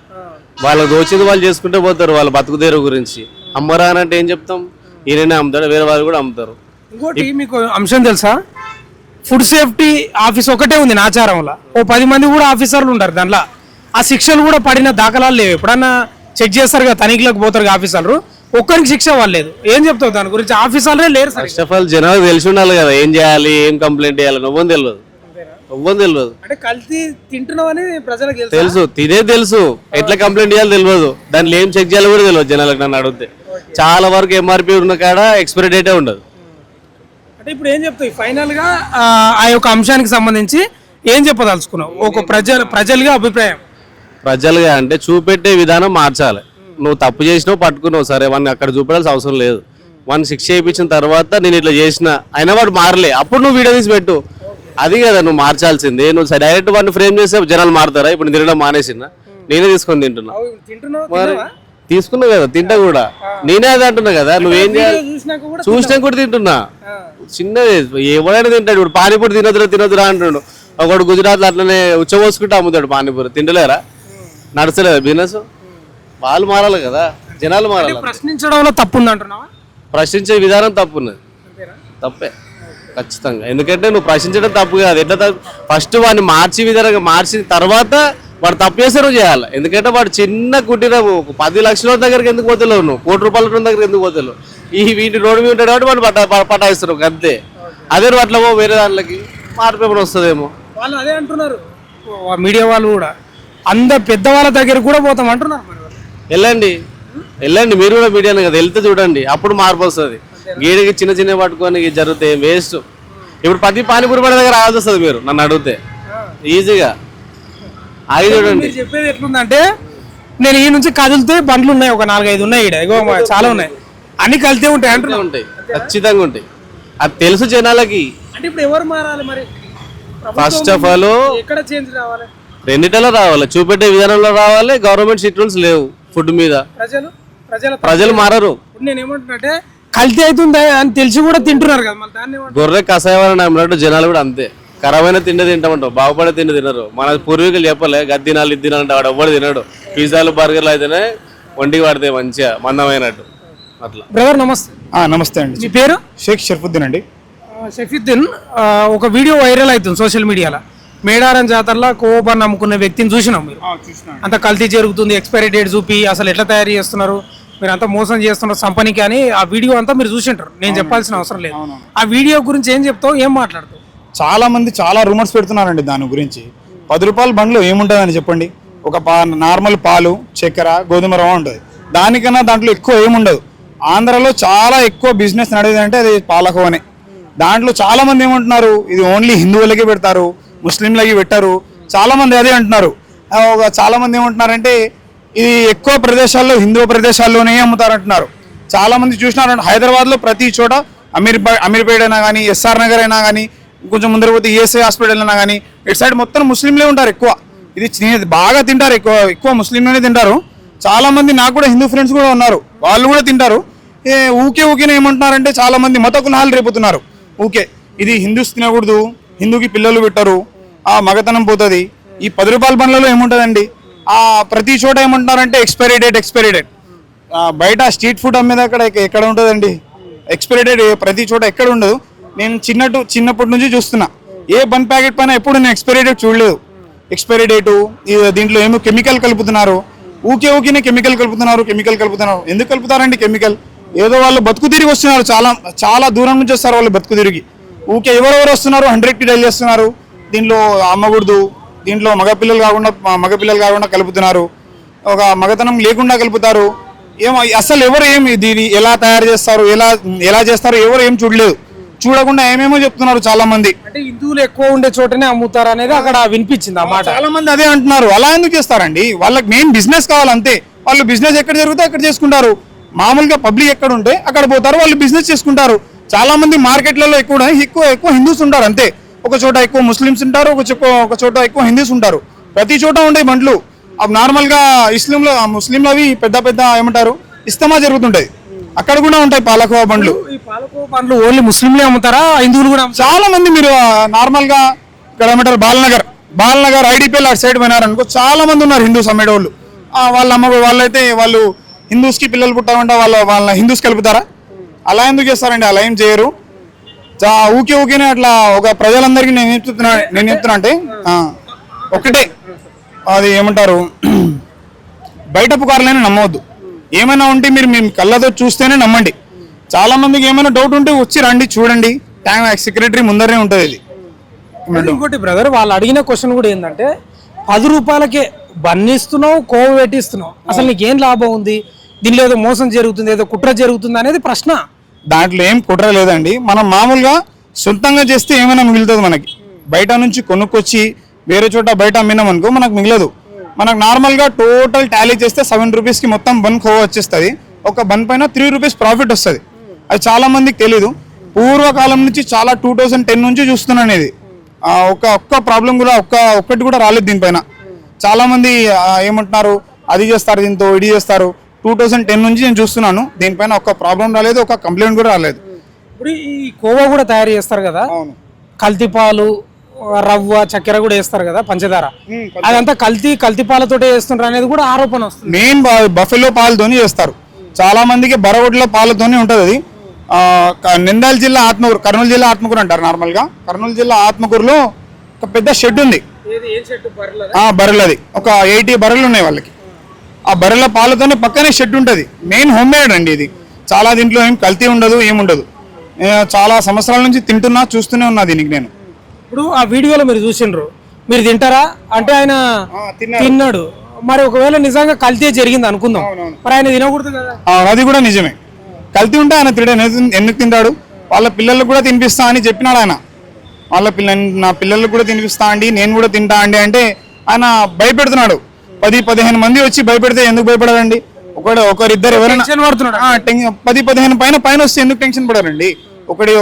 వాళ్ళకి దోచింది వాళ్ళు చేసుకుంటూ పోతారు వాళ్ళ బతుకుదేరు గురించి. అమ్మరా అని అంటే ఏం చెప్తాం? ఈయననే అమ్ముతాడు, వేరే వాళ్ళు కూడా అమ్ముతారు. ఇంకోటి మీకు అంశం తెలుసా, ఫుడ్ సేఫ్టీ ఆఫీస్ ఒకటే ఉంది నాచారంలో, ఓ 10 మంది కూడా ఆఫీసర్లు ఉంటారు దాంట్లో. ఆ శిక్షలు కూడా పడిన దాఖలాలు లేవు. ఎప్పుడన్నా చెక్ చేస్తారు కదా, తనిఖీలకు పోతారు ఆఫీసర్లు, ఒక్కరికి శిక్ష వాళ్ళలేదు. ఏం చెప్తావు దాని గురించి? ఆఫీసర్లే లేరు. ఫస్ట్ ఆఫ్ ఆల్ జనాలు తెలిసి ఉండాలి కదా ఏం చేయాలి, ఏం కంప్లైంట్ చేయాలి. నువ్వు తెలియదు. అంటే కల్తీ తింటున్నావని ప్రజలకు తెలుసు, తెలుసు ఎట్లా కంప్లైంట్ చేయాలో తెలియదు. దాంట్లో ఏం చెక్ చేయాలో కూడా తెలియదు జనాలకు. నన్ను అడిగితే చాలా వరకు ఎంఆర్పి ఉన్న కాడ ఎక్స్పైరీ డేటే ఉండదు. అంటే ఇప్పుడు ఏం చెప్తావు ఫైనల్ గా ఆ యొక్క అంశానికి సంబంధించి ఏం చెప్పదలుచుకున్నావు ఒక ప్రజలుగా అభిప్రాయం? ప్రజలుగా అంటే చూపెట్టే విధానం మార్చాలి. నువ్వు తప్పు చేసినావు పట్టుకున్నావు, సరే వాడిని అక్కడ చూపెట్టాల్సిన అవసరం లేదు. వాడిని శిక్ష చేయించిన తర్వాత నేను ఇట్లా చేసిన అయినా వాడు మారలే, అప్పుడు నువ్వు వీడియో తీసి పెట్టు. అది కదా నువ్వు మార్చాల్సింది. నువ్వు డైరెక్ట్ వాడిని ఫ్రేమ్ చేస్తే జనాలు మారుతారా? ఇప్పుడు నేను తినడం మానేసిన, నేనే తీసుకొని తింటున్నా. మరి తీసుకున్నావు కదా, తింటా కూడా నేనే అది అంటున్నా కదా. నువ్వేం చేయాలి? చూసినా కూడా తింటున్నా. చిన్నది ఎవరైనా తింటాడు. ఇప్పుడు పానీపూరి తినొద్దురా అంటున్నాడు. ఒకడు గుజరాత్లో అట్లనే ఉచ్చబోసుకుంటూ అమ్ముతాడు పానీపూరి. తింటలేరా? నడచలేదా బిజినెస్? వాళ్ళు మారాలి కదా, జనాలు మారాలి. ప్రశ్నించడంలో తప్పు ఉంది అంటున్నావా? ప్రశ్నించే విధానం తప్పున్నది, తప్పే ఖచ్చితంగా. ఎందుకంటే నువ్వు ప్రశ్నించడం తప్పు కాదు. ఎట్లా ఫస్ట్ వాడిని మార్చి విధానంగా మార్చిన తర్వాత వాడు తప్పు చేస్తే నువ్వు చేయాలి. ఎందుకంటే వాడు చిన్న కుట్టిన 10 లక్షల దగ్గరికి ఎందుకు పోతలేవు, నువ్వు 1 కోటి రూపాయల దగ్గర ఎందుకు పోతలేవు? వీటి రోడ్డు మీద ఉంటాడు కాబట్టి వాడు పటాయిస్తారు అంతే. అదే నువ్వు అట్లా వేరే దాంట్లోకి మార్పు వస్తుందేమో. వాళ్ళు అదే అంటున్నారు మీడియా వాళ్ళు కూడా. పెద్దవాళ్ళ దగ్గర కూడా పోతాం అంటున్నారు మరి వాళ్ళు. వెళ్ళండి మీరు కూడా మీడియానే కదా, వెళ్తే చూడండి అప్పుడు మార్పు వస్తుంది. గీడికి చిన్న చిన్న పట్టుకొని జరుగుతాయి వేస్ట్. ఇప్పుడు ప్రతి పానీపూరి బండి దగ్గర రావాల్సి వస్తుంది మీరు నన్ను అడిగితే ఈజీగా. ఆగి చూడండి. మీరు చెప్పేది ఎట్లుందంటే నేను ఈ నుంచి కదిలితే బండ్లు ఉన్నాయి, ఒక 4-5 ఉన్నాయి ఈడ, ఇగో చాలా ఉన్నాయి, అన్ని కలితే ఉంటాయి అంటున్నా. ఉంటాయి, ఖచ్చితంగా ఉంటాయి. అది తెలుసు జనాలకి. అంటే ఇప్పుడు ఎవరు మారాలి మరి? ఫస్ట్ ఆఫ్ ఆల్ ఎక్కడ చేంజ్ రావాలి? రెండిటలో రావాలి, చూపెట్టే విధానంలో రావాలి. గవర్నమెంట్ స్ట్రిక్ట్ రూల్స్ లేవు ఫుడ్ మీద. ప్రజలు మారరు. నేను ఏమంటున్నట్టే కల్తీ అవుతుంది అని తెలిసి కూడా తింటున్నారు కదా, మళ్ళీ దాన్ని గొర్రె కషాయం అన్నట్టు జనాలు కూడా అంతే. ఖరాబైన తిండి తింటామంటావు, బాగుపడే తిండి తినరు. మన పూర్వీకులు చెప్పలే గది తినాలి ఇది తినాలంటే వాడు ఎవ్వడు తినడు. పిజ్జాలు బర్గర్లు అయితేనే ఒంటికి పడతాయి మంచిగా మందమైనట్టు అట్లా. బ్రదర్ నమస్తే. నమస్తే అండి. మీ పేరు? షేక్ షర్ఫుద్దీన్ అండి. షఫీద్దీన్, ఒక వీడియో వైరల్ అవుతుంది సోషల్ మీడియాలో. మేడారం జాతరలో కోవబన్ అమ్ముకునే వ్యక్తిని చూసినాం మీరు. అంత కల్తీ జరుగుతుంది, ఎక్స్పైరీ డేట్ చూపి అసలు ఎట్లా తయారు చేస్తున్నారు, మీరు అంతా మోసం చేస్తున్నారు సంపనికి అని ఆ వీడియో అంతా మీరు చూసింటారు, నేను చెప్పాల్సిన అవసరం లేదు. ఆ వీడియో గురించి ఏం చెప్తావు, ఏం మాట్లాడతావు? చాలా మంది చాలా రూమర్స్ పెడుతున్నారండి దాని గురించి. 10 రూపాయల బండ్లో ఏముంటుందని చెప్పండి. ఒక నార్మల్ పాలు, చక్కెర, గోధుమ రవ్వ ఉంటుంది. దానికన్నా దాంట్లో ఎక్కువ ఏముండదు. ఆంధ్రాలో చాలా ఎక్కువ బిజినెస్ నడేది అంటే అది పాలకోవనే. దాంట్లో చాలా మంది ఏమంటున్నారు, ఇది ఓన్లీ హిందువులకి పెడతారు, ముస్లింలకి పెట్టారు. చాలా మంది అదే అంటున్నారు. చాలా మంది ఏమంటున్నారంటే ఇది ఎక్కువ ప్రదేశాల్లో, హిందూ ప్రదేశాల్లోనే అమ్ముతారంటున్నారు. చాలా మంది చూసినారంటే హైదరాబాద్లో ప్రతి చోట అమీర్పేట అయినా కానీ, ఎస్ఆర్ నగర్ అయినా కానీ, కొంచెం ముందర పోతే ఈఎస్ఐ హాస్పిటల్ అయినా కానీ, ఇటు సైడ్ మొత్తం ముస్లింలే ఉంటారు ఎక్కువ. ఇది బాగా తింటారు, ఎక్కువ ముస్లింలనే తింటారు. చాలా మంది నాకు కూడా హిందూ ఫ్రెండ్స్ కూడా ఉన్నారు, వాళ్ళు కూడా తింటారు. ఊకేనే ఏమంటున్నారంటే చాలా మంది మత కులాలు రేపుతున్నారు. ఇది హిందూస్ తినకూడదు, హిందూకి పిల్లలు పెట్టరు, ఆ మగతనం పోతుంది. ఈ 10 రూపాయల బండ్లలో ఏముంటుందండి, ప్రతి చోట ఏమంటున్నారంటే ఎక్స్పైరీ డేట్. బయట స్ట్రీట్ ఫుడ్ అమ్మేది అక్కడ ఎక్కడ ఉంటుందండి ఎక్స్పైరీ డేట్? ప్రతి చోట ఎక్కడ ఉండదు. నేను చిన్నప్పటి నుంచి చూస్తున్నా, ఏ బన్ ప్యాకెట్ పైన ఎప్పుడు నేను ఎక్స్పైరీ డేట్ చూడలేదు. ఎక్స్పైరీ డేటు దీంట్లో ఏమో కెమికల్ కలుపుతున్నారు, ఊకేనే కెమికల్ కలుపుతున్నారు. ఎందుకు కలుపుతారండి కెమికల్? ఏదో వాళ్ళు బతుకు తిరిగి వస్తున్నారు, చాలా దూరం నుంచి వస్తారు వాళ్ళు బతుకు తిరిగి. ఎవరెవరు వస్తున్నారు, 100కి డైల్ చేస్తున్నారు. దీంట్లో అమ్మకూడదు, దీంట్లో మగపిల్లలు కాకుండా కలుపుతున్నారు, ఒక మగతనం లేకుండా కలుపుతారు. అసలు ఎవరు దీన్ని ఎలా తయారు చేస్తారు, ఎలా చేస్తారు ఎవరు ఏం చూడలేదు. చూడకుండా ఏమేమో చెప్తున్నారు చాలా మంది. అంటే హిందువులు ఎక్కువ ఉండే చోటనే అమ్ముతారు అనేది అక్కడ వినిపించింది ఆ మాట. చాలా మంది అదే అంటున్నారు. అలా ఎందుకు చేస్తారండి? వాళ్ళకి మెయిన్ బిజినెస్ కావాలంతే. వాళ్ళు బిజినెస్ ఎక్కడ జరిగితే అక్కడ చేసుకుంటారు. మామూలుగా పబ్లిక్ ఎక్కడ ఉంటే అక్కడ పోతారు, వాళ్ళు బిజినెస్ చేసుకుంటారు. చాలా మంది మార్కెట్లలో ఎక్కువ హిందూస్ ఉంటారు అంతే. ఒక చోట ఎక్కువ ముస్లిమ్స్ ఉంటారు, ఒక చోట ఎక్కువ హిందూస్ ఉంటారు. ప్రతి చోట ఉండే బండ్లు నార్మల్గా ముస్లింలు అవి పెద్ద ఏమంటారు ఇస్తమా జరుగుతుంటాయి, అక్కడ కూడా ఉంటాయి పాలకోవా బండ్లు. ఈ పాలకోవా బండ్లు ఓన్లీ ముస్లింలే అమ్ముతారా, హిందువులు కూడా? చాలా మంది మీరు నార్మల్గా ఇక్కడ ఏమంటారు బాలనగర్ ఐడిపిఎల్ అటు సైడ్ పోయినారనుకో, చాలా మంది ఉన్నారు హిందూస్ అమ్మేటోళ్ళు. వాళ్ళైతే వాళ్ళు హిందూస్కి పిల్లలు పుట్టామంటే వాళ్ళ హిందూస్కి కలుపుతారా? అలా ఎందుకు చేస్తారండి? అలా ఏం చేయరు. ఊకేనే అట్లా ఒక ప్రజలందరికీ నేను చెప్తున్నా అంటే ఒకటే, అది ఏమంటారు బయట పుకార్లైనా నమ్మవద్దు. ఏమైనా ఉంటే మీరు మేము కళ్ళతో చూస్తేనే నమ్మండి. చాలా మందికి ఏమైనా డౌట్ ఉంటే వచ్చి రండి, చూడండి. సెక్రటరీ ముందరనే ఉంటుంది ఇది. ఇంకోటి బ్రదర్, వాళ్ళు అడిగిన క్వశ్చన్ కూడా ఏంటంటే 10 రూపాయలకే బన్నిస్తున్నావు, కోవ పెట్టిస్తున్నావు, అసలు నీకేం లాభం ఉంది, దీనిలో ఏదో మోసం జరుగుతుంది, ఏదో కుట్ర జరుగుతుంది అనేది ప్రశ్న. దాంట్లో ఏం కుట్ర లేదండి. మనం మామూలుగా సొంతంగా చేస్తే ఏమైనా మిగులుతుంది మనకి. బయట నుంచి కొనుక్కొచ్చి వేరే చోట బయట అమ్మినాం అనుకో మనకు మిగలదు. మనకు నార్మల్గా టోటల్ టాలీ చేస్తే 7 రూపీస్కి మొత్తం బన్ కోవా వచ్చేస్తుంది. ఒక బన్ పైన 3 రూపీస్ ప్రాఫిట్ వస్తుంది. అది చాలా మందికి తెలీదు. పూర్వకాలం నుంచి చాలా 2010 నుంచి చూస్తున్నాను ఇది. ఒక్క ప్రాబ్లం కూడా ఒక్కటి కూడా రాలేదు దీనిపైన. చాలా మంది ఏమంటున్నారు, అది చేస్తారు, దీంతో ఇది చేస్తారు. 2010 నుంచి నేను చూస్తున్నాను, దీనిపైన ఒక్క ప్రాబ్లం రాలేదు, ఒక కంప్లైంట్ కూడా రాలేదు. ఇప్పుడు ఈ కోవా కూడా తయారు చేస్తారు కదా, కల్తీపాలు, రవ్వ, చక్కెర కూడా వేస్తారు కదా, పంచదార, అదంతా కల్తీ పాలతోటే చేస్తుంటారు అనేది కూడా ఆరోపణ వస్తుంది. మెయిన్ బఫెలో పాలతోని చేస్తారు. చాలా మందికి బరగొడ్ల పాలతోనే ఉంటుంది అది. నిందాల్ జిల్లా ఆత్మకూరు, కర్నూలు జిల్లా ఆత్మకూరు అంటారు నార్మల్గా. కర్నూలు జిల్లా ఆత్మకూరులో ఒక పెద్ద షెడ్ ఉంది, బర్రెలది. ఒక 80 బర్రెలు ఉన్నాయి వాళ్ళకి. ఆ బర్రెల పాలతోనే పక్కనే షెడ్ ఉంటుంది. మెయిన్ హోమ్ మేడ్ అండి ఇది. చాలా దీంట్లో ఏం కల్తీ ఉండదు, ఏముండదు. చాలా సంవత్సరాల నుంచి తింటున్నా, చూస్తూనే ఉన్నా దీనికి నేను. ఇప్పుడు ఆ వీడియోలో మీరు చూసిండ్రు, మీరు తింటారా అంటే ఆయన తిన్నాడు. మరి ఒకవేళ నిజంగా కల్తీ జరిగింది అనుకుందాం, మరి ఆయన తినకూడదు కదా. అది కూడా నిజమే. కల్తీ ఉంటే ఆయన ఎందుకు తింటాడు? వాళ్ళ పిల్లలకు కూడా తినిపిస్తా అని చెప్పినాడు ఆయన. నా పిల్లలకు కూడా తినిపిస్తా అండి, నేను కూడా తింటా అండి అంటే ఆయన భయపెడుతున్నాడు. 10-15 మంది వచ్చి భయపెడితే ఎందుకు భయపడాలండి? ఒకరిద్దరు ఎవరైనా 10-15 పైన వస్తే ఎందుకు టెన్షన్ పడారండి?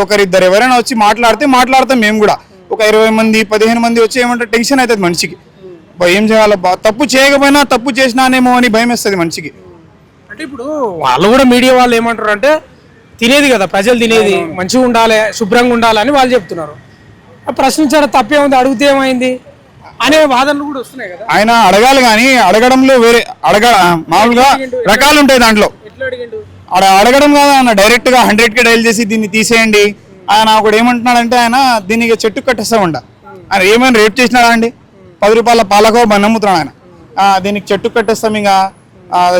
ఒకరిద్దరు ఎవరైనా వచ్చి మాట్లాడతాం మేము కూడా. ఒక 20 మంది 15 మంది వచ్చి ఏమంటే టెన్షన్ అవుతుంది మనిషికి. ఏం చేయాలి, తప్పు చేయకపోయినా తప్పు చేసినానేమో అని భయం వేస్తుంది మనిషికి. అంటే ఇప్పుడు వాళ్ళు కూడా మీడియా వాళ్ళు ఏమంటారు అంటే తినేది కదా ప్రజలు తినేది, మంచిగా ఉండాలి, శుభ్రంగా ఉండాలని వాళ్ళు చెప్తున్నారు. ప్రశ్నించడం తప్పే ఉంది, అడిగితే ఏమైంది అనే వాదనలు కూడా వస్తున్నాయి కదా. ఆయన అడగాలి కానీ అడగడంలో వేరే మామూలుగా రకాలు ఉంటాయి. దాంట్లో అడగడం కాదు, ఆయన డైరెక్ట్ గా 100కి డైల్ చేసి దీన్ని తీసేయండి. ఆయన ఒకటి ఏమంటున్నాడంటే ఆయన దీనికి చెట్టు కట్టేస్తామంట. ఆయన ఏమైనా రేట్ చేసినాడా అండి? 10 రూపాయల పాలకో నమ్ముతున్నాడు ఆయన. దీనికి చెట్టు కట్టేస్తాం, ఇంకా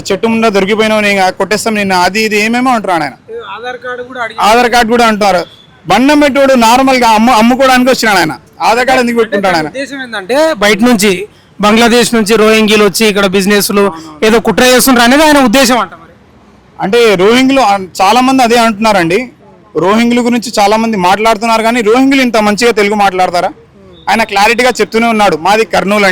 చెట్టు ముందు దొరికిపోయినావు ఇంకా కొట్టేస్తాం నిన్న, అది ఇది ఏమేమో అంటున్నాడు ఆయన. ఆధార్ కార్డు కూడా అంటున్నారు. బండం పెట్టాడు నార్మల్ గా అమ్ముకోవడానికి వచ్చినాడు ఆయన. ఆధార్ కార్డు ఎందుకు పెట్టుకుంటాడు ఆయన? ఉద్దేశం ఏంటంటే బయట నుంచి బంగ్లాదేశ్ నుంచి రోహింగ్యలు వచ్చి ఇక్కడ బిజినెస్లు ఏదో కుట్ర చేస్తుంటారు అనేది ఆయన ఉద్దేశం అంట. మరి అంటే రోహింగ్లు చాలా మంది అదే అంటున్నారండి. రోహింగ్ల గురించి చాలా మంది మాట్లాడుతున్నారు కానీ రోహింగ్లు ఇంత మంచిగా తెలుగు మాట్లాడతారా? ఆయన క్లారిటీగా చెప్తూనే ఉన్నాడు, మాది కర్నూలు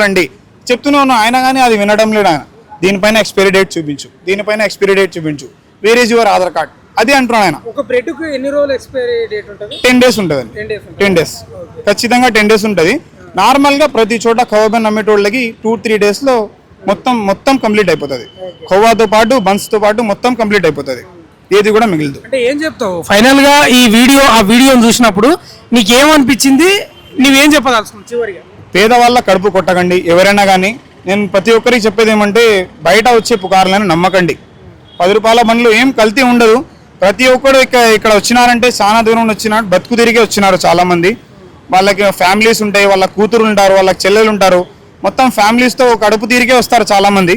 అండి చెప్తూనే ఉన్నాడు ఆయన, కానీ అది వినడం లేదు ఆయన. దీనిపైన ఎక్స్పైరీ డేట్ చూపించు, where is your Aadhaar card, అది అంటున్నాడు ఆయన. ఒక బ్రెడ్కు ఎన్ని రోజులు ఎక్స్పైరీ డేట్ ఉంటుంది? 10 days ఉంటుంది. 10 days ఖచ్చితంగా 10 days ఉంటుంది. నార్మల్ గా ప్రతి చోట ఖోవాబన్ అమ్మేటోళ్ళకి 2-3 days లో మొత్తం కంప్లీట్ అయిపోతుంది. ఖోవాతో పాటు బన్స్ తో పాటు మొత్తం కంప్లీట్ అయిపోతుంది, ఏది కూడా మిగిలిదు. అంటే ఏం చెప్తావు ఫైనల్ గా ఆ వీడియోని చూసినప్పుడు నీకేమనిపించింది, నువ్వేం చెప్పదలుచుకున్నావు చివరిగా? పేదవాళ్ళ కడుపు కొట్టకండి ఎవరైనా కానీ. నేను ప్రతి ఒక్కరికి చెప్పేది ఏమంటే బయట వచ్చే పుకార్లను నమ్మకండి. 10 రూపాయల బండ్లు ఏం కల్తీ ఉండదు. ప్రతి ఒక్కరు ఇక్కడ వచ్చినారంటే చాలా దూరం వచ్చినారు, బతుకు తిరిగి వచ్చినారు చాలా మంది. వాళ్ళకి ఫ్యామిలీస్ ఉంటాయి, వాళ్ళ కూతురు ఉంటారు, వాళ్ళకి చెల్లెలు ఉంటారు, మొత్తం ఫ్యామిలీస్తో కడుపు తిరిగే వస్తారు చాలా మంది.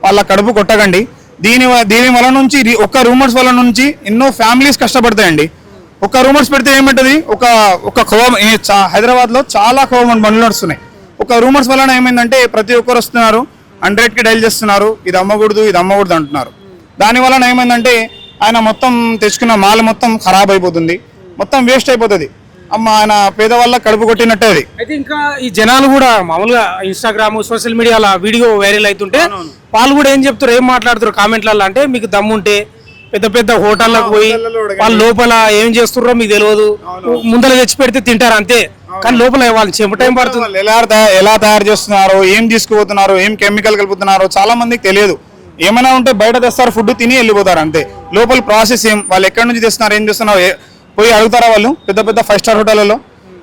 వాళ్ళ కడుపు కొట్టకండి. దీని వల్ల నుంచి ఒక్క రూమర్స్ వల్ల నుంచి ఎన్నో ఫ్యామిలీస్ కష్టపడతాయండి. ఒక రూమర్స్ పెడితే ఏమంటది, హైదరాబాద్ లో చాలా ఖోవాబన్ బండ్లు నడుస్తున్నాయి. ఒక రూమర్స్ వలన ఏమైందంటే ప్రతి ఒక్కరు వస్తున్నారు, 100కి డైల్ చేస్తున్నారు, ఇది అమ్మకూడదు అంటున్నారు. దాని వలన ఏమైందంటే ఆయన మొత్తం తెచ్చుకున్న మాల్ మొత్తం ఖరాబ్ అయిపోతుంది, మొత్తం వేస్ట్ అయిపోతుంది. ఆయన పేదవాళ్ళ కడుపు కొట్టినట్టే అది. అయితే ఇంకా ఈ జనాలు కూడా మామూలుగా ఇన్స్టాగ్రామ్ సోషల్ మీడియాలో వీడియో వైరల్ అవుతుంటే వాళ్ళు కూడా ఏం చెప్తారు, ఏం మాట్లాడుతారు కామెంట్లలో అంటే, మీకు దమ్ముంటే పెద్ద హోటళ్ళకు పోయి వాళ్ళు లోపల ఏం చేస్తున్నారో మీకు తెలియదు, ముందర తెచ్చి పెడితే తింటారు అంతే, కానీ లోపల వాళ్ళు చెమటం పడుతుంది. ఎలా తయారు చేస్తున్నారో, ఏం తీసుకుపోతున్నారో, ఏం కెమికల్ కలుపుతున్నారో చాలా మందికి తెలియదు. ఏమైనా ఉంటే బయట తెస్తారు, ఫుడ్ తిని వెళ్ళిపోతారు అంతే. లోపల ప్రాసెస్ వాళ్ళు ఎక్కడి నుంచి తెస్తున్నారు, ఏం చేస్తున్నారు పోయి అడుగుతారా? వాళ్ళు పెద్ద 5 star హోటళ్లలో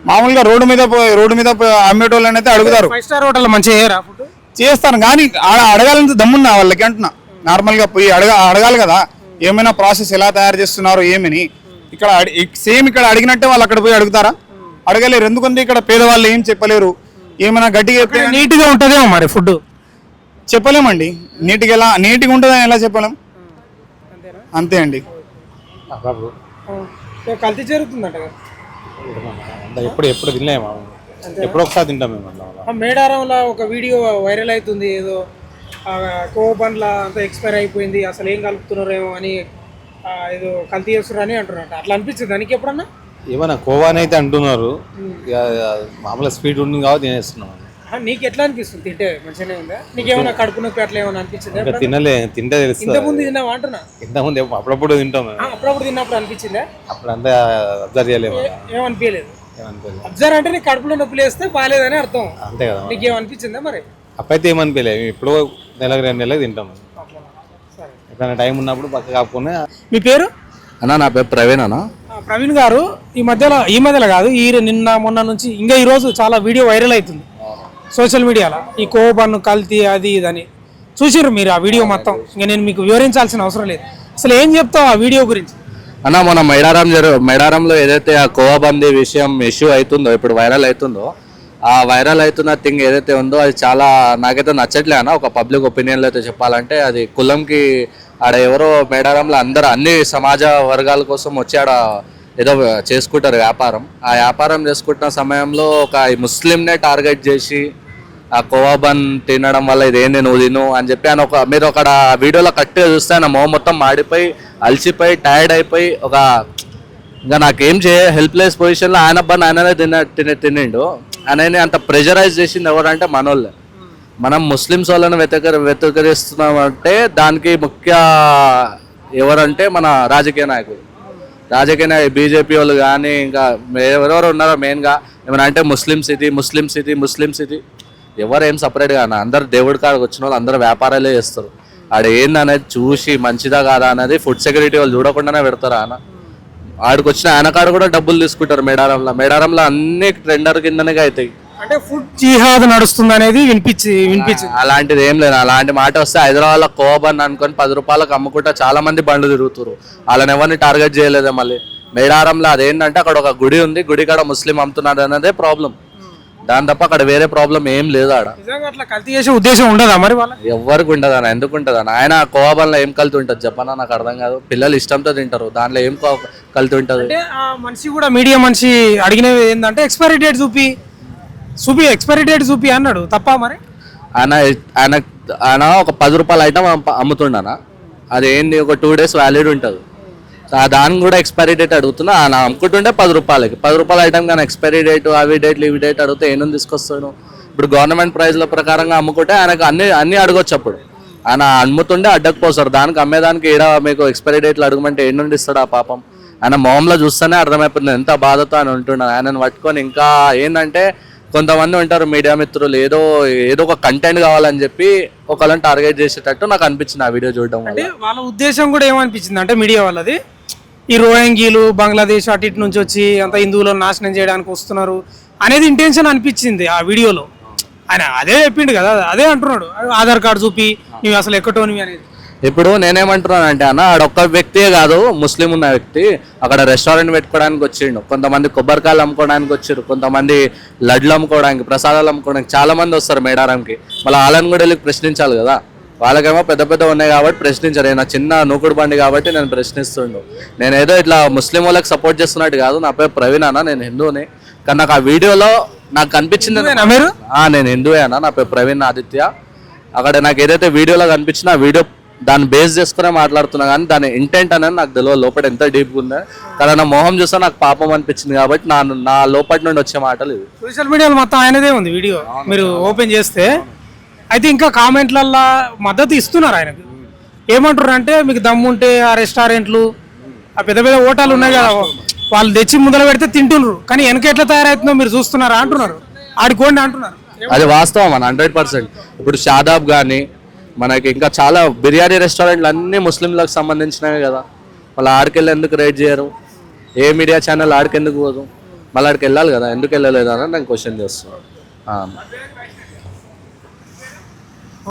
మామూలుగా రోడ్డు మీద అమ్మేటోళ్ళని అయితే అడుగుతారు. 5 star హోటల్ మంచిగా చేస్తారు కానీ అడగాలంటే దమ్మున్నా వాళ్ళకి అంటున్నా. నార్మల్ గా పోయి అడగాలి కదా, ఏమైనా ప్రాసెస్ ఎలా తయారు చేస్తున్నారు ఏమని. ఇక్కడ ఇక్కడ అడిగినట్టే వాళ్ళు అక్కడ పోయి అడుగుతారా? అడగలేరు. ఎందుకంటే ఇక్కడ పేదవాళ్ళు ఏం చెప్పలేరు. ఏమైనా గట్టిగా చెప్తే నీట్ గా ఉంటుందేమో మరి ఫుడ్ చెప్పలేమండి. నీట్గా ఉంటుందని ఎలా చెప్పలేం, అంతే అండి. కల్తీ జరుగుతుందంట ఎప్పుడు తినలేము, ఎప్పుడు ఒకసారి తింటాం మేము. మేడారంలో ఒక వీడియో వైరల్ అవుతుంది, ఏదో కోబండ్ల అంతా ఎక్స్పైర్ అయిపోయింది, అసలు ఏం కలుపుతున్నారేమో అని ఏదో కల్తీ చేస్తున్నారు అని అంటున్నారు. అట్లా అనిపించింది దానికి ఎప్పుడన్నా? ఏమన్నా కోవాని అయితే అంటున్నారు, మామూలుగా స్పీడ్ ఉంది కాబట్టి తినేస్తున్నాం. నీకు ఎట్లా అనిపిస్తుంది? తింటే మంచిగానే ఉందా? నీకేమన్నా కడుపు నొప్పి అట్లా ఏమైనా అనిపించిందా? తింటే తెలుస్తుంది. ఇంతకుముందు తిన్నావా అంటున్నా? ఇంతకుముందు అప్పుడప్పుడు తింటాం. అప్పుడప్పుడు తిన్నప్పుడు అనిపించిందా? అప్పుడు అంతా అబ్జర్వ్ చేయలేము. ఏమనిపించలేదు? అబ్జర్వ్ అంటే నీకు కడుపులో నొప్పి లేస్తే బాగాలేదని అర్థం, అంతే కదా. నీకేమనిపించిందా మరి? అప్పుడైతే ఏమనిపించలేదు, ఇప్పుడు నెలకు 2 నెలలకు తింటాం. ఎప్పుడైనా టైం ఉన్నప్పుడు పక్క కాకుండా. మీ పేరు? అన్నా నా పేరు ప్రవీణ్ అన్న. ప్రవీణ్ గారు, ఈ మధ్యలో కాదు, నిన్న మొన్న నుంచి ఇంకా ఈరోజు చాలా వీడియో వైరల్ అవుతుంది సోషల్ మీడియాలో, ఈ కోబన్ను కల్తీ అది ఇదని. చూసిర్రు మీరు ఆ వీడియో మొత్తం? ఇంకా నేను మీకు వివరించాల్సిన అవసరం లేదు. అసలు ఏం చెప్తావు ఆ వీడియో గురించి? అన్న మన మేడారంలో ఏదైతే ఆ కోవాబందీ విషయం ఇష్యూ అవుతుందో, ఇప్పుడు వైరల్ అవుతుందో, ఆ వైరల్ అవుతున్న థింగ్ ఏదైతే ఉందో అది చాలా నాకైతే నచ్చట్లే అన్న. ఒక పబ్లిక్ ఒపీనియన్లో అయితే చెప్పాలంటే అది కులంకి ఆడ ఎవరో మేడారంలో అన్ని సమాజ వర్గాల కోసం వచ్చి ఆడ ఏదో చేసుకుంటారు వ్యాపారం. ఆ వ్యాపారం చేసుకుంటున్న సమయంలో ఒక ముస్లింనే టార్గెట్ చేసి ఆ కోవా బన్ తినడం వల్ల ఇదేంటి నువ్వు తిను అని చెప్పి ఆయన మీరు అక్కడ వీడియోలో కట్టిగా చూస్తే ఆయన మొహం మొత్తం మాడిపోయి అలసిపోయి టైర్డ్ అయిపోయి ఇంకా నాకేం హెల్ప్లెస్ పొజిషన్లో ఆయన బన్ ఆయననే తినిండు. ఆయనని అంత ప్రెషరైజ్ చేసింది ఎవరంటే మనోళ్ళే. మనం ముస్లిమ్స్ వాళ్ళని వెతకరిస్తున్నామంటే దానికి ముఖ్య ఎవరంటే మన రాజకీయ నాయకులు, బీజేపీ వాళ్ళు కానీ ఇంకా ఎవరెవరు ఉన్నారో మెయిన్గా ఏమైనా అంటే ముస్లిం సిటీ ఎవరు ఏం సపరేట్గా అన్న అందరు దేవుడి కాడికి వచ్చిన వాళ్ళు అందరూ వ్యాపారాలే చేస్తారు. ఆడ ఏందనేది చూసి మంచిదా కాదా అనేది ఫుడ్ సెక్యూరిటీ వాళ్ళు చూడకుండానే పెడతారు. ఆడికి వచ్చిన ఆయన కాడ కూడా డబ్బులు తీసుకుంటారు. మేడారంలో అన్ని టెండర్ కిందనే అవుతాయి. అంటే ఫుడ్ జిహాద్ నడుస్తుంది అనేది వినిపించింది. అలాంటిది ఏం లేదు. అలాంటి మాట వస్తే హైదరాబాద్లో కోవబన్ అనుకొని 10 రూపాయలకు అమ్ముకుంటా చాలా మంది బండ్లు తిరుగుతారు. వాళ్ళని ఎవరిని టార్గెట్ చేయలేదే. మళ్ళీ మేడారంలో అదేంటంటే అక్కడ ఒక గుడి ఉంది, గుడి కాడ ముస్లిం అమ్ముతున్నాడు అనేదే ప్రాబ్లం. దాని తప్ప అక్కడ వేరే ప్రాబ్లం ఏం లేదు. ఆడ అట్లా కల్తీ చేసే ఉద్దేశం ఉండదా మరి వాళ్ళకి? ఎవరికి ఉండదన్న, ఎందుకు ఉంటుందన్న? ఆయన కోవబన్లో ఏం కల్తీ ఉంటుంది చెప్పనా? నాకు అర్థం కాదు. పిల్లలు ఇష్టంతో తింటారు, దాంట్లో ఏం కల్తీ ఉంటుంది? అంటే ఆ మనిషి కూడా మీడియా మనిషి అడిగినవి ఏంటంటే ఎక్స్పైరీ డేట్ ఎక్స్పైరీ డేట్ చూపి అన్నాడు. తప్ప మరి ఆయన ఒక 10 రూపాయల ఐటమ్ అమ్ముతుండనా, అదేంటి ఒక 2 days వ్యాలిడ్ ఉంటుంది. దానికి కూడా ఎక్స్పైరీ డేట్ అడుగుతున్నా. ఆయన అమ్ముకుంటుంటే 10 రూపాయలకి 10 రూపాయల ఐటమ్ కానీ ఎక్స్పైరీ డేట్ ఇవి డేట్ అడిగితే ఏం తీసుకొస్తాడు? ఇప్పుడు గవర్నమెంట్ ప్రైస్ల ప్రకారంగా అమ్ముకుంటే ఆయనకు అన్ని అడగొచ్చు. అప్పుడు ఆయన అమ్ముతుండే అడ్డకపోతారు. దానికి అమ్మేదానికి ఏడా మీకు ఎక్స్పైరీ డేట్లు అడగమంటే ఏం నుండి ఇస్తాడు ఆ పాపం? ఆయన మొహంలో చూస్తేనే అర్థమైపోతుంది ఎంత బాధతో ఆయన ఉంటున్నాడు. ఆయనను పట్టుకొని ఇంకా ఏంటంటే కొంతమంది ఉంటారు మీడియా మిత్రులు ఏదో ఒక కంటెంట్ కావాలని చెప్పి ఒకళ్ళని టార్గెట్ చేసేటట్టు నాకు అనిపించింది ఆ వీడియో చూడడం వల్ల. వాళ్ళ ఉద్దేశం కూడా ఏమనిపించింది అంటే మీడియా వాళ్ళది ఈ రోహింగ్యాలు బంగ్లాదేశ్ అటు ఇటు నుంచి వచ్చి అంత హిందువులను నాశనం చేయడానికి వస్తున్నారు అనేది ఇంటెన్షన్ అనిపించింది ఆ వీడియోలో. ఆయన అదే చెప్పిండు కదా, అదే అంటున్నాడు ఆధార్ కార్డు చూపి నువ్వు అసలు ఎక్కటోనివి అనేది. ఇప్పుడు నేనేమంటున్నానంటే అన్న ఆడొక్క వ్యక్తే కాదు, ముస్లిం ఉన్న వ్యక్తి అక్కడ రెస్టారెంట్ పెట్టుకోవడానికి వచ్చిండు. కొంతమంది కొబ్బరికాయలు అమ్ముకోవడానికి వచ్చారు, కొంతమంది లడ్లు అమ్ముకోవడానికి, ప్రసాదాలు అమ్ముకోవడానికి చాలా మంది వస్తారు మేడారంకి. మళ్ళీ వాళ్ళని కూడా వెళ్ళి ప్రశ్నించాలి కదా. వాళ్ళకేమో పెద్ద ఉన్నాయి కాబట్టి ప్రశ్నించారు. నా చిన్న నూకుడు బండి కాబట్టి నేను ప్రశ్నిస్తుండు. నేను ఏదో ఇట్లా ముస్లిం వాళ్ళకి సపోర్ట్ చేస్తున్నట్టు కాదు. నా పేరు ప్రవీణ్ అన్న, నేను హిందూని. కానీ నాకు ఆ వీడియోలో నాకు కనిపించింది నేను హిందూయే అన్న, నా పేరు ప్రవీణ్ ఆదిత్య. అక్కడ నాకు ఏదైతే వీడియోలో కనిపించిందో ఆ వీడియో దాన్ని బేస్ చేసుకునే మాట్లాడుతున్నా, కానీ దాని ఇంటెంట్ అనేది నాకు తెలియదు లోపల ఎంత డీప్గా ఉందో. కానీ నా మొహం చూస్తే నాకు పాపం అనిపించింది కాబట్టి నా లోపటి నుండి వచ్చే మాటలు ఇవి. సోషల్ మీడియాలో మొత్తం ఆయనదే ఉంది వీడియో మీరు ఓపెన్ చేస్తే. అయితే ఇంకా కామెంట్లల్లో మద్దతు ఇస్తున్నారు ఆయనకు. ఏమంటారు అంటే మీకు దమ్ముంటే ఆ రెస్టారెంట్లు ఆ పెద్ద హోటల్ ఉన్నాయి కదా వాళ్ళు తెచ్చి ముందర పెడితే తింటున్నారు, కానీ వెనక ఎట్లా తయారవుతుందో మీరు చూస్తున్నారా అంటున్నారు. ఆడుకోండి అంటున్నారు. అది వాస్తవం అన్న 100%. ఇప్పుడు షాదాబ్ కానీ మనకి ఇంకా చాలా బిర్యానీ రెస్టారెంట్లు అన్నీ ముస్లింలకు సంబంధించినవే కదా. మళ్ళీ ఆడికెళ్ళి ఎందుకు రేట్ చేయరు? ఏ మీడియా ఛానల్ ఆడికి ఎందుకు పోదు? మళ్ళీ ఆడికి వెళ్ళాలి కదా, ఎందుకు వెళ్ళలేదు అని నేను క్వశ్చన్ చేస్తున్నాను.